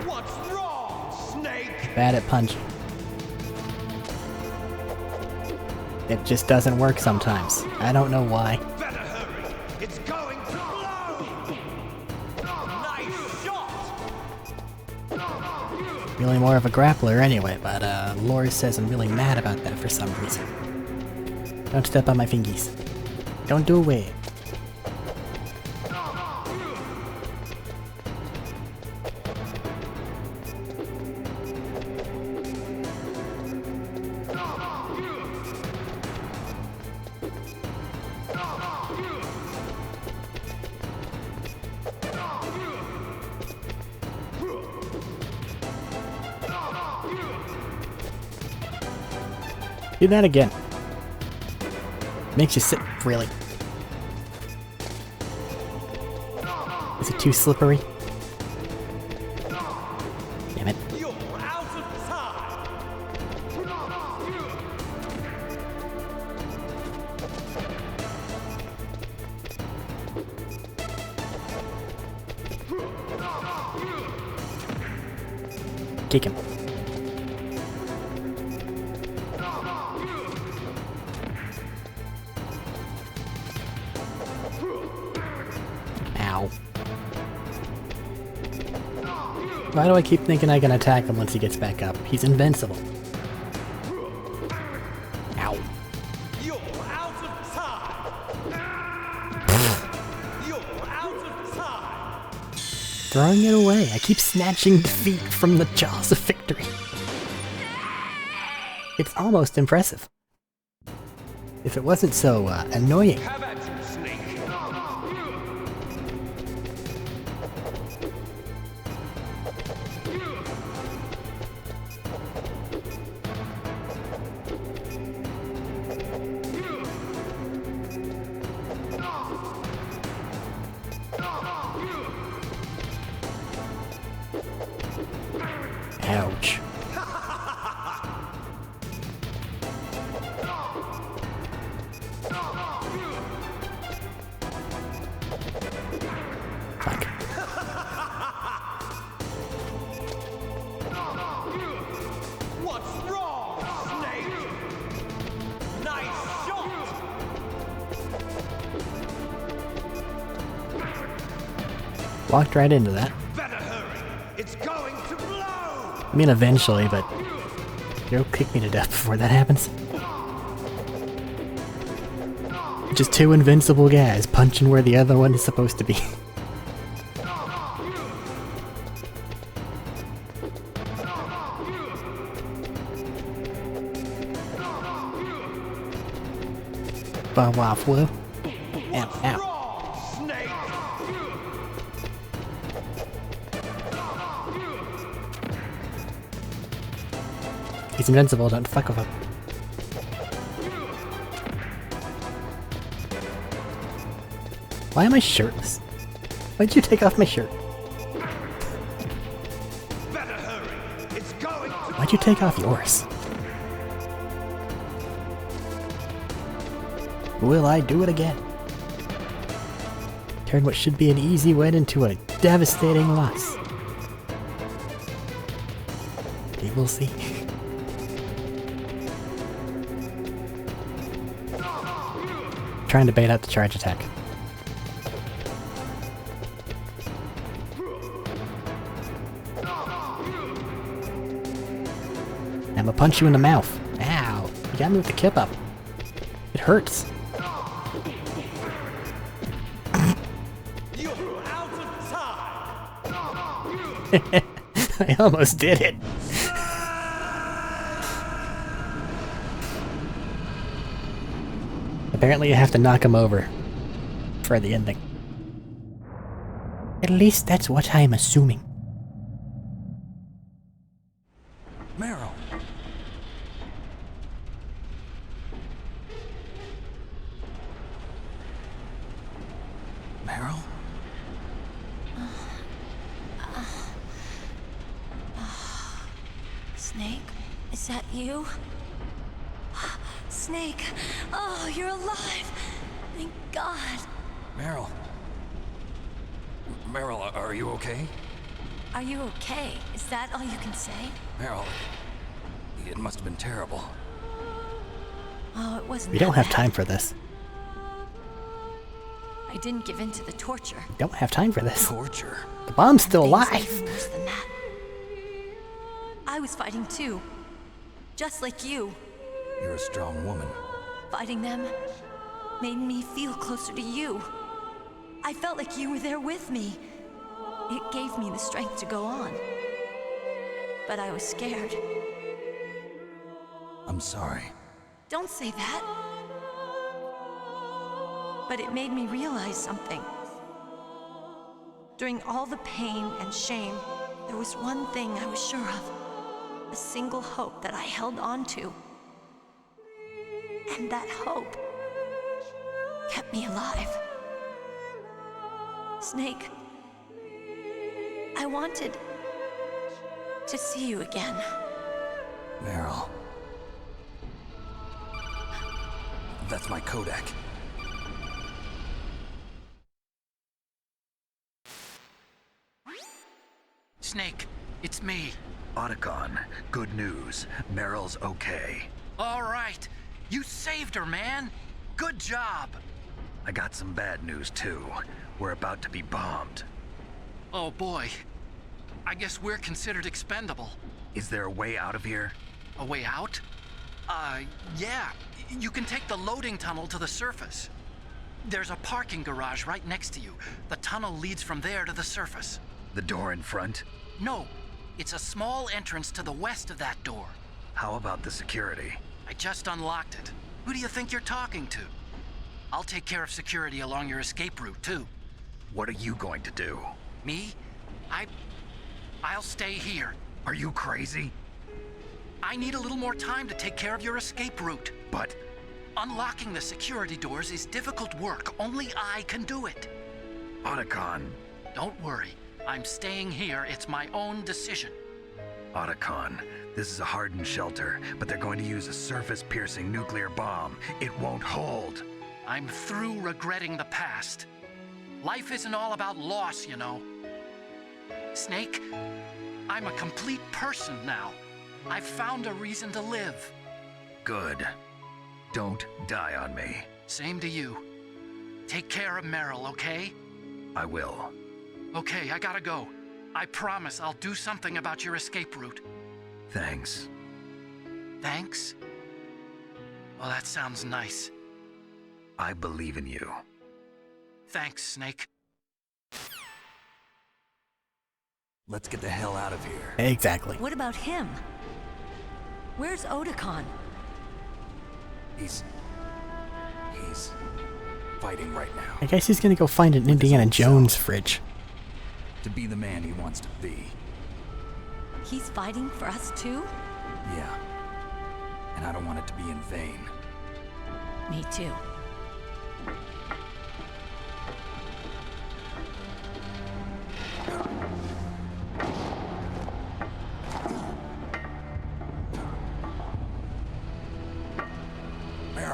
What's wrong, Snake? Bad at punching. It just doesn't work sometimes. I don't know why. Better hurry! It's going to blow! Nice shot! Really more of a grappler anyway, but Lore says I'm really mad about that for some reason. Don't step on my fingies. Don't do away. Do that again. Makes you sit, really. Is it too slippery? Damn it. You're out of time! Kick him. Ow. Why do I keep thinking I can attack him once he gets back up? He's invincible. Ow. You're out of time! You're out of time! Throwing it away. I keep snatching defeat from the jaws of victory. It's almost impressive. If it wasn't so annoying. Have at you, Snake! Ouch. Fuck. What's wrong, Snake? Nice shot! Walked right into that. Better hurry! It's going to blow! I mean, eventually, but you'll kick me to death before that happens. Just two invincible guys punching where the other one is supposed to be. Bob off, Blue. Ow, ow. Wrong, Snake! He's invincible, don't fuck with him. Why am I shirtless? Why'd you take off my shirt? Better hurry! It's going to Why'd you take off yours? Will I do it again? Turn what should be an easy win into a devastating loss. We will see. Trying to bait out the charge attack. I'm gonna punch you in the mouth. Ow. You gotta move the kip up. It hurts. You're out of time! I almost did it. Apparently you have to knock him over for the ending. At least that's what I'm assuming. Meryl. Meryl? Snake? Is that you? Snake! Oh, you're alive! Thank God! Meryl. Meryl, are you okay? Are you okay? Is that all you can say? Meryl, it must have been terrible. Oh, it wasn't We that don't have bad. time for this. I didn't give in to the torture. We don't have time for this. Torture? The bomb's still Things alive. even worse than that. I was fighting too. Just like you. You're a strong woman. Fighting them made me feel closer to you. I felt like you were there with me. It gave me the strength to go on. But I was scared. I'm sorry. Don't say that. But it made me realize something. During all the pain and shame, there was one thing I was sure of. A single hope that I held on to. And that hope kept me alive. Snake, I wanted to see you again. Meryl. That's my Kodak. Snake, it's me. Otacon, good news. Meryl's okay. All right. You saved her, man. Good job. I got some bad news, too. We're about to be bombed. Oh, boy. I guess we're considered expendable. Is there a way out of here? A way out? Yeah. You can take the loading tunnel to the surface. There's a parking garage right next to you. The tunnel leads from there to the surface. The door in front? No. It's a small entrance to the west of that door. How about the security? I just unlocked it. Who do you think you're talking to? I'll take care of security along your escape route, too. What are you going to do? Me? I'll stay here. Are you crazy? I need a little more time to take care of your escape route. But... Unlocking the security doors is difficult work. Only I can do it. Otacon. Don't worry. I'm staying here. It's my own decision. Otacon, this is a hardened shelter, but they're going to use a surface-piercing nuclear bomb. It won't hold. I'm through regretting the past. Life isn't all about loss, you know. Snake, I'm a complete person now. I've found a reason to live. Good. Don't die on me. Same to you. Take care of Meryl, okay? I will. Okay, I gotta go. I promise I'll do something about your escape route. Thanks. Thanks? Well, that sounds nice. I believe in you. Thanks, Snake. Let's get the hell out of here. Exactly. What about him? Where's Otacon? He's fighting right now. I guess he's gonna go find an Indiana Jones fridge. To be the man he wants to be. He's fighting for us too? Yeah. And I don't want it to be in vain. Me too.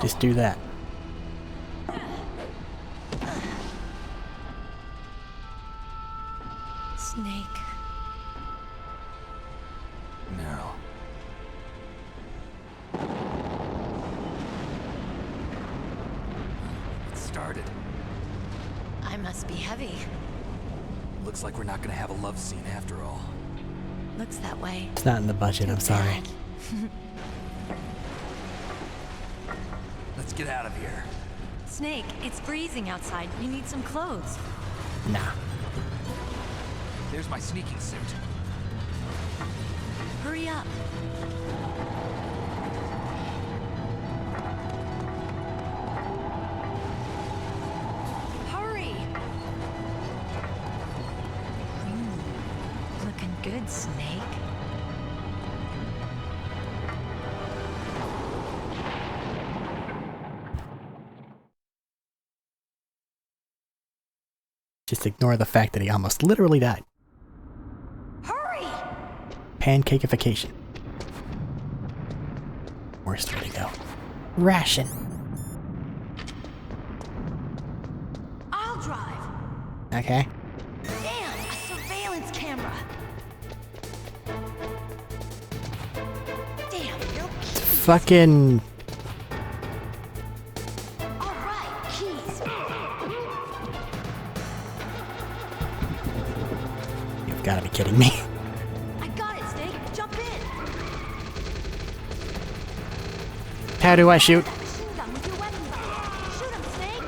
Just do that. Snake. Meryl. It started. I must be heavy. Looks like we're not gonna have a love scene after all. Looks that way. It's not in the budget, I'm sorry. Let's get out of here. Snake, it's freezing outside. You need some clothes. Nah. There's my sneaking suit. Hurry up. Hurry! Looking good, Snake. Just ignore the fact that he almost literally died. Hurry! Pancakeification. Worst way to go. Ration. I'll drive. Okay. Damn, a surveillance camera. Damn, no keys. Fucking... All right, keys. You've gotta be kidding me. I got it, Snake. Jump in. How do I shoot? That machine gun with your weapon belt. Shoot him, Snake.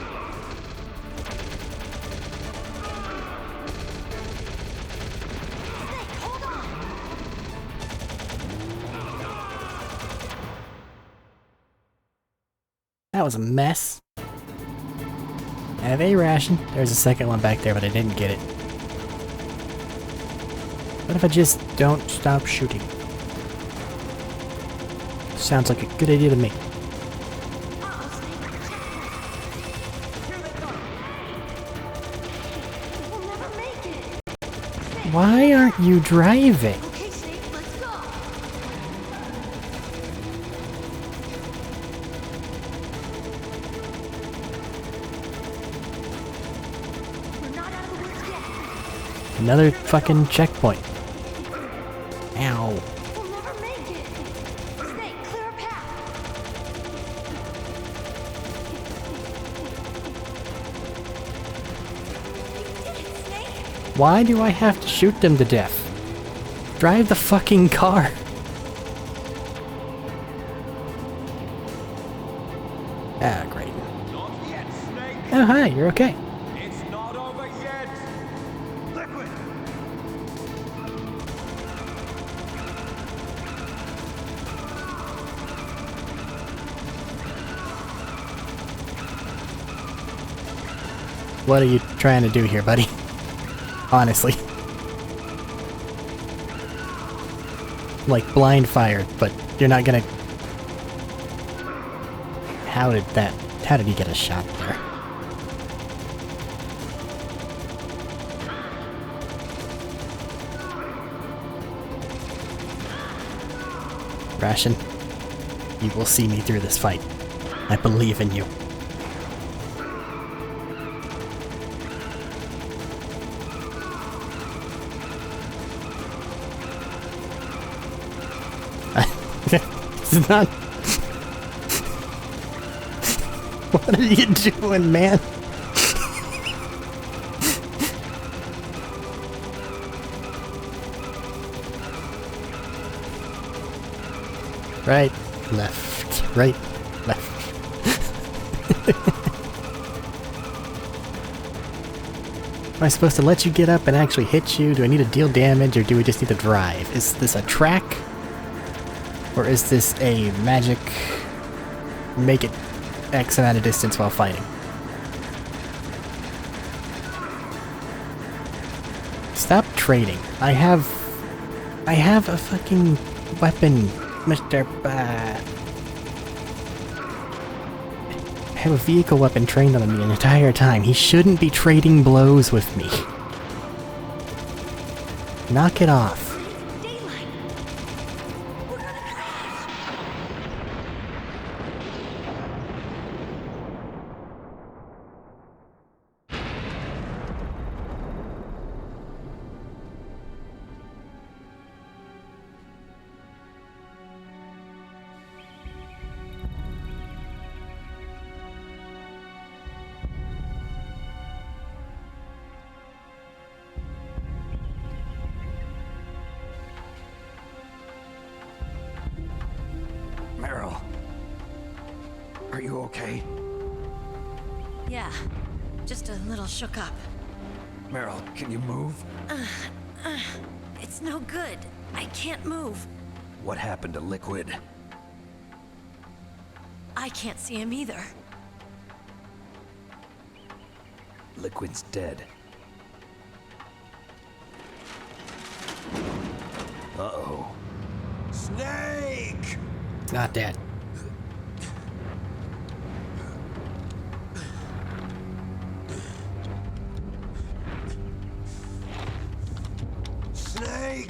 Snake, hold on. That was a mess. Have a ration. There's a second one back there, but I didn't get it. What if I just don't stop shooting? Sounds like a good idea to me. Why aren't you driving? Okay, Snake, let's go. We're not out of the woods yet. Another fucking checkpoint. Ow. We'll never make it. Snake, clear a path. You did it, Snake. Why do I have to shoot them to death? Drive the fucking car. Ah, great. Not yet, Snake. Oh, hi, you're okay. It's not over yet. Liquid. What are you trying to do here, buddy? Honestly. Like blind fire, but you're not gonna... How did he get a shot there? Ration, you will see me through this fight. I believe in you. It's not... What are you doing, man? Right, left, right, left. Am I supposed to let you get up and actually hit you? Do I need to deal damage, or do we just need to drive? Is this a track? Or is this a magic make it X amount of distance while fighting? Stop trading. I have a fucking weapon, Mr. I have a vehicle weapon trained on him the entire time. He shouldn't be trading blows with me. Knock it off. Meryl, are you okay? Yeah, just a little shook up. Meryl, can you move? It's no good. I can't move. What happened to Liquid? I can't see him either. Liquid's dead. Uh-oh. Snake! Not dead. Snake!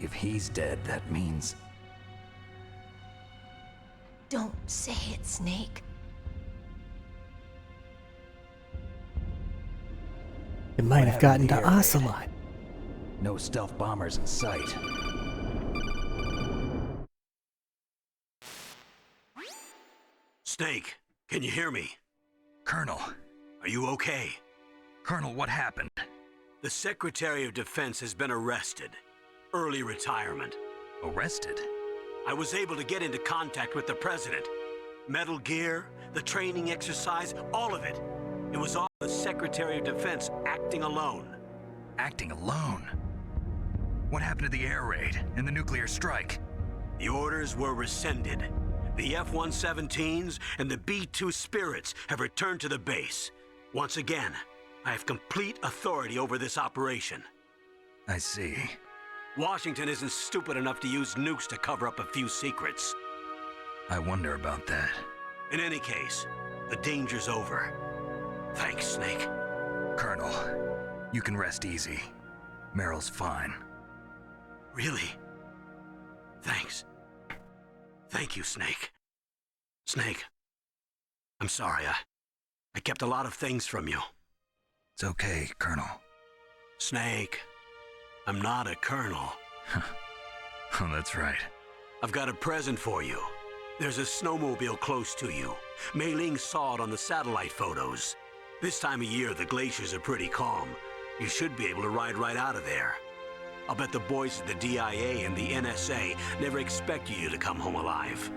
If he's dead, that means... Don't say it, Snake. It might have gotten to Ocelot. No stealth bombers in sight. Snake, can you hear me? Colonel. Are you okay? Colonel, what happened? The Secretary of Defense has been arrested. Early retirement. Arrested? I was able to get into contact with the president. Metal Gear, the training exercise, all of it. It was all the Secretary of Defense acting alone. Acting alone? What happened to the air raid and the nuclear strike? The orders were rescinded. The F-117s and the B-2 Spirits have returned to the base. Once again, I have complete authority over this operation. I see. Washington isn't stupid enough to use nukes to cover up a few secrets. I wonder about that. In any case, the danger's over. Thanks, Snake. Colonel, you can rest easy. Meryl's fine. Really? Thanks. Thank you, Snake. Snake, I'm sorry. I kept a lot of things from you. It's okay, Colonel. Snake, I'm not a colonel. Oh, that's right. I've got a present for you. There's a snowmobile close to you. Mei Ling saw it on the satellite photos. This time of year, the glaciers are pretty calm. You should be able to ride right out of there. I'll bet the boys at the DIA and the NSA never expected you to come home alive.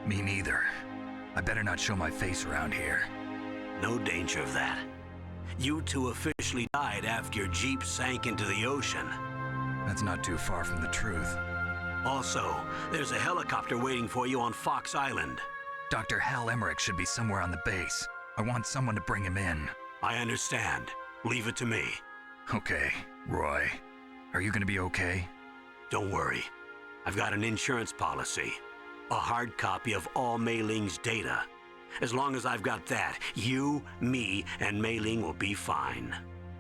Me neither. I better not show my face around here. No danger of that. You two officially died after your Jeep sank into the ocean. That's not too far from the truth. Also, there's a helicopter waiting for you on Fox Island. Dr. Hal Emmerich should be somewhere on the base. I want someone to bring him in. I understand. Leave it to me. Okay, Roy. Are you gonna be okay? Don't worry. I've got an insurance policy. A hard copy of all Mei Ling's data. As long as I've got that, you, me, and Mei Ling will be fine.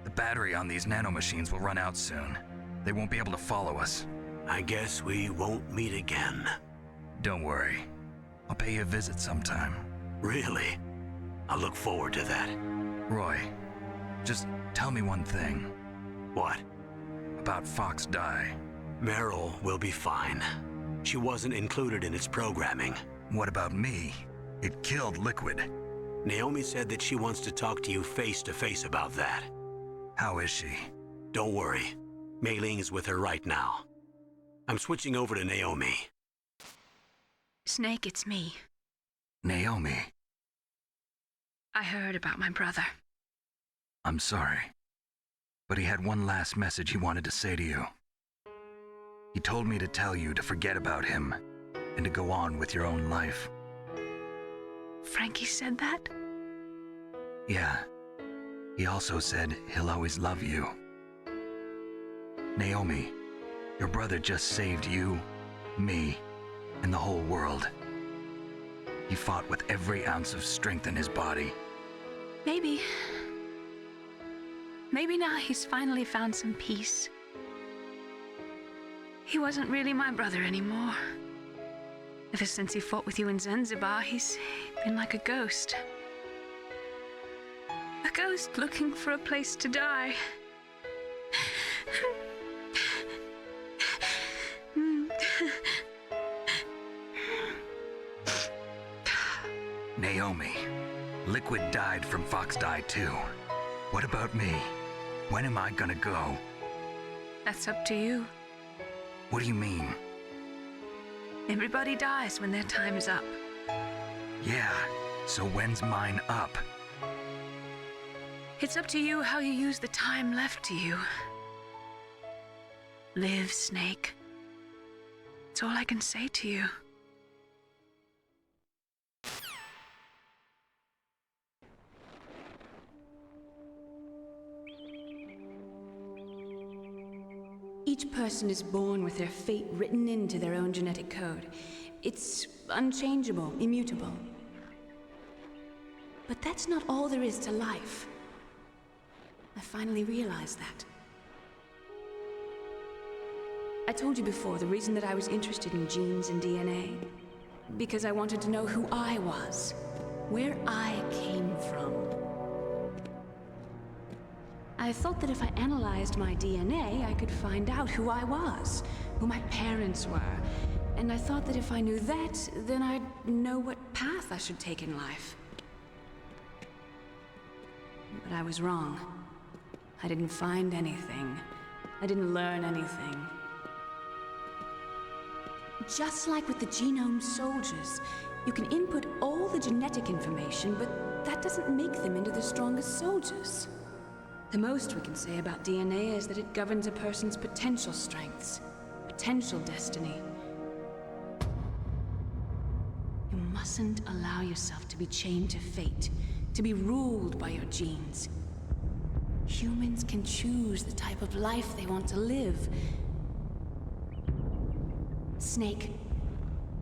The battery on these nanomachines will run out soon. They won't be able to follow us. I guess we won't meet again. Don't worry. I'll pay you a visit sometime. Really? I look forward to that. Roy, just tell me one thing. What? About Fox Die. Meryl will be fine. She wasn't included in its programming. What about me? It killed Liquid. Naomi said that she wants to talk to you face to face about that. How is she? Don't worry. Mei Ling is with her right now. I'm switching over to Naomi. Snake, it's me. Naomi. I heard about my brother. I'm sorry. But he had one last message he wanted to say to you. He told me to tell you to forget about him and to go on with your own life. Frankie said that? Yeah. He also said he'll always love you. Naomi, your brother just saved you, me, and the whole world. He fought with every ounce of strength in his body. Maybe. Maybe now he's finally found some peace. He wasn't really my brother anymore. Ever since he fought with you in Zanzibar, he's been like a ghost. A ghost looking for a place to die. Naomi, Liquid died from Fox Die too. What about me? When am I gonna go? That's up to you. What do you mean? Everybody dies when their time is up. Yeah, so when's mine up? It's up to you how you use the time left to you. Live, Snake. That's all I can say to you. Each person is born with their fate written into their own genetic code. It's unchangeable, immutable. But that's not all there is to life. I finally realized that. I told you before the reason that I was interested in genes and DNA. Because I wanted to know who I was, where I came from. I thought that if I analyzed my DNA, I could find out who I was, who my parents were. And I thought that if I knew that, then I'd know what path I should take in life. But I was wrong. I didn't find anything. I didn't learn anything. Just like with the genome soldiers, you can input all the genetic information, but that doesn't make them into the strongest soldiers. The most we can say about DNA is that it governs a person's potential strengths, potential destiny. You mustn't allow yourself to be chained to fate, to be ruled by your genes. Humans can choose the type of life they want to live. Snake,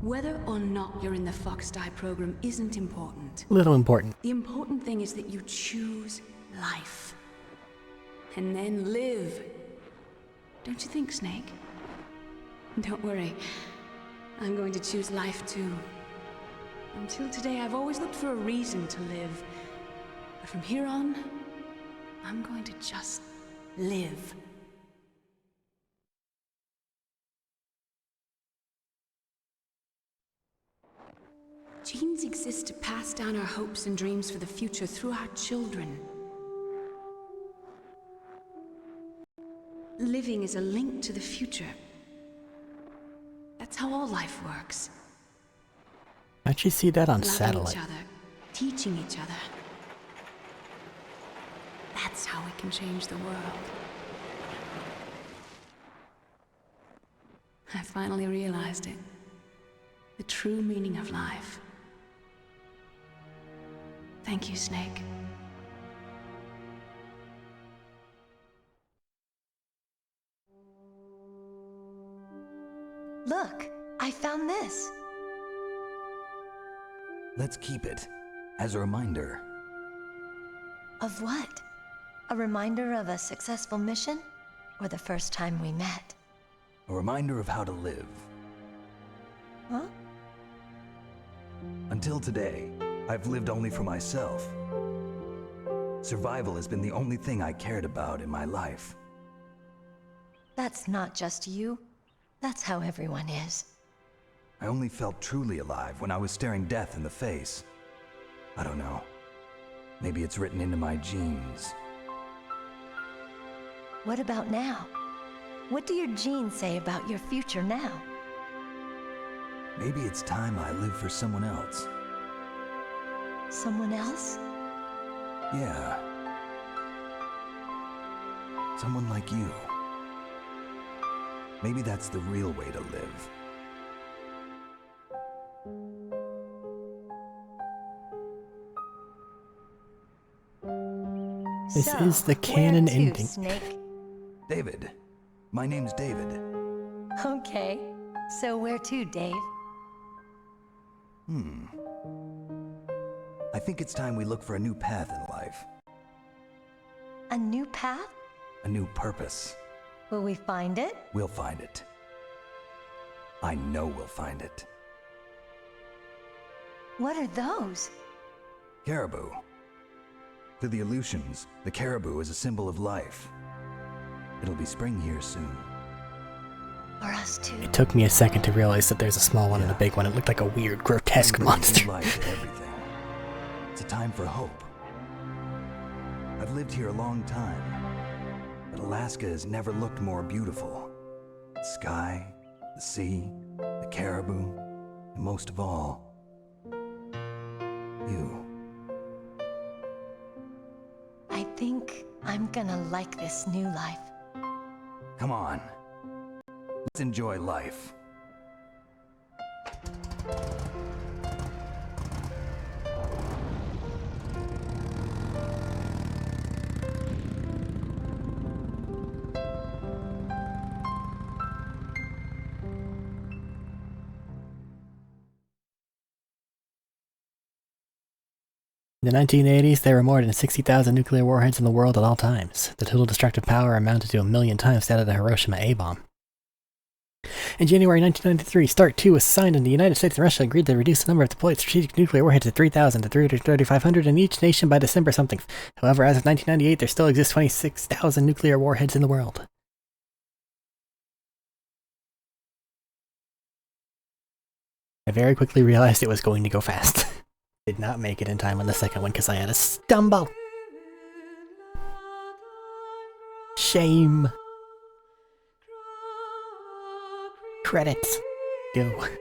whether or not you're in the Fox-Die program isn't important. Little important. The important thing is that you choose life. And then live. Don't you think, Snake? Don't worry. I'm going to choose life too. Until today, I've always looked for a reason to live. But from here on, I'm going to just live. Genes exist to pass down our hopes and dreams for the future through our children. Living is a link to the future. That's how all life works. How'd you see that on Loving satellite? each other, teaching each other. That's how we can change the world. I finally realized it. The true meaning of life. Thank you, Snake. Look, I found this. Let's keep it as a reminder. Of what? A reminder of a successful mission? Or the first time we met? A reminder of how to live. Huh? Until today, I've lived only for myself. Survival has been the only thing I cared about in my life. That's not just you. That's how everyone is. I only felt truly alive when I was staring death in the face. I don't know. Maybe it's written into my genes. What about now? What do your genes say about your future now? Maybe it's time I live for someone else. Someone else? Yeah. Someone like you. Maybe that's the real way to live. This So, is the where canon to, ending. Snake? David. My name's David. Okay. So where to, Dave? I think it's time we look for a new path in life. A new path? A new purpose. Will we find it? We'll find it. I know we'll find it. What are those? Caribou. To the Aleutians, the caribou is a symbol of life. It'll be spring here soon. For us too. It took me a second to realize that there's a small one and a big one. It looked like a weird, grotesque Spring brings monster. new life to everything. It's a time for hope. I've lived here a long time, but Alaska has never looked more beautiful. The sky, the sea, the caribou, and most of all, you. I think I'm gonna like this new life. Come on. Let's enjoy life. In the 1980s, there were more than 60,000 nuclear warheads in the world at all times. The total destructive power amounted to 1,000,000 times that of the Hiroshima A-bomb. In January 1993, START II was signed, and the United States and Russia agreed to reduce the number of deployed strategic nuclear warheads to 3,000 to 3,500 in each nation by December something. However, as of 1998, there still exists 26,000 nuclear warheads in the world. I very quickly realized it was going to go fast. Did not make it in time on the second one because I had a stumble. Shame. Credits. Go.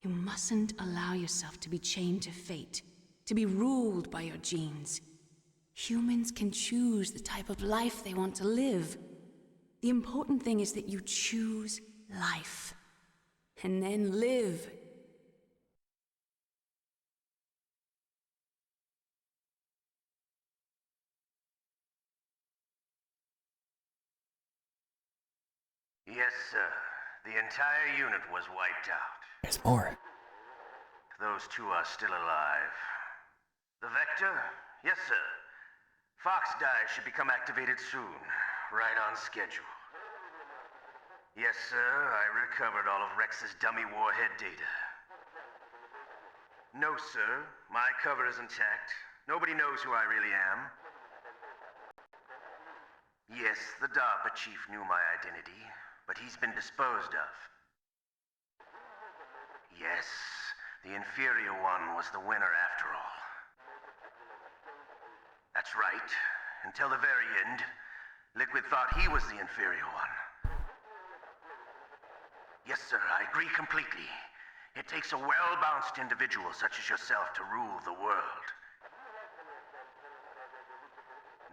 You mustn't allow yourself to be chained to fate, to be ruled by your genes. Humans can choose the type of life they want to live. The important thing is that you choose life. And then live. Yes, sir. The entire unit was wiped out. There's more. Those two are still alive. The Vector? Yes, sir. Fox Die should become activated soon. Right on schedule. Yes, sir. I recovered all of Rex's dummy warhead data. No, sir. My cover is intact. Nobody knows who I really am. Yes, the DARPA chief knew my identity, but he's been disposed of. Yes, the inferior one was the winner after all. That's right. Until the very end, Liquid thought he was the inferior one. Yes, sir, I agree completely. It takes a well-balanced individual such as yourself to rule the world.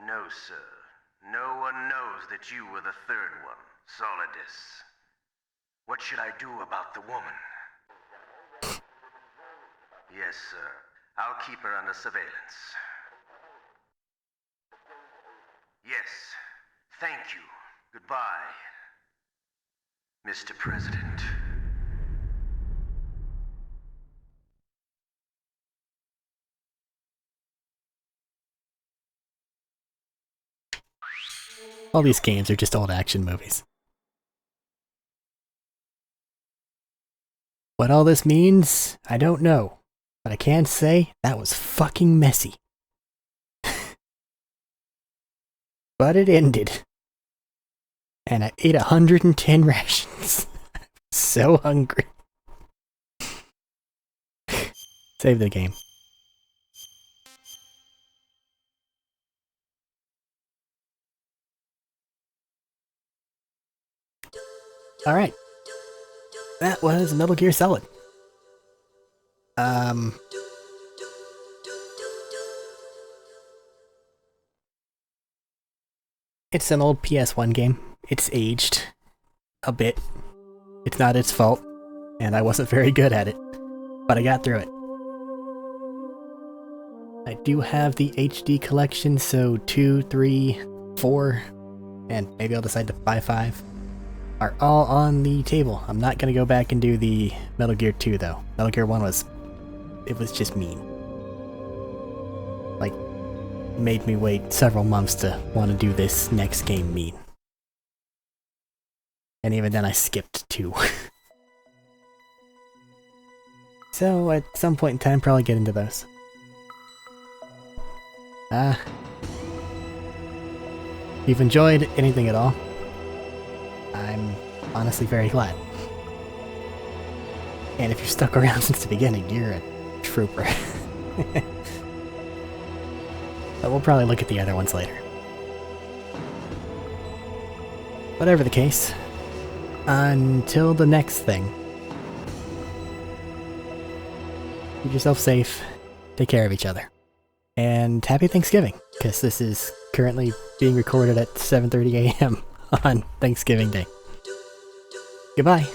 No, sir. No one knows that you were the third one, Solidus. What should I do about the woman? Yes, sir. I'll keep her under surveillance. Yes. Thank you. Goodbye, Mr. President. All these games are just old action movies. What all this means, I don't know. But I can say that was fucking messy. But it ended. And I ate 110 rations. So hungry. Save the game. Alright. That was Metal Gear Solid. It's an old PS1 game. It's aged a bit. It's not its fault, and I wasn't very good at it, but I got through it. I do have the HD collection, so 2, 3, 4, and maybe I'll decide to buy 5, are all on the table. I'm not gonna go back and do the Metal Gear 2 though. Metal Gear 1 was just mean. Like, made me wait several months to want to do this next game mean. And even then I skipped 2. So at some point in time, probably get into those. If you've enjoyed anything at all, I'm honestly very glad. And if you're stuck around since the beginning, you're a trooper. But we'll probably look at the other ones later. Whatever the case, until the next thing, keep yourself safe, take care of each other, and happy Thanksgiving, because this is currently being recorded at 7:30 a.m. on Thanksgiving Day. Goodbye.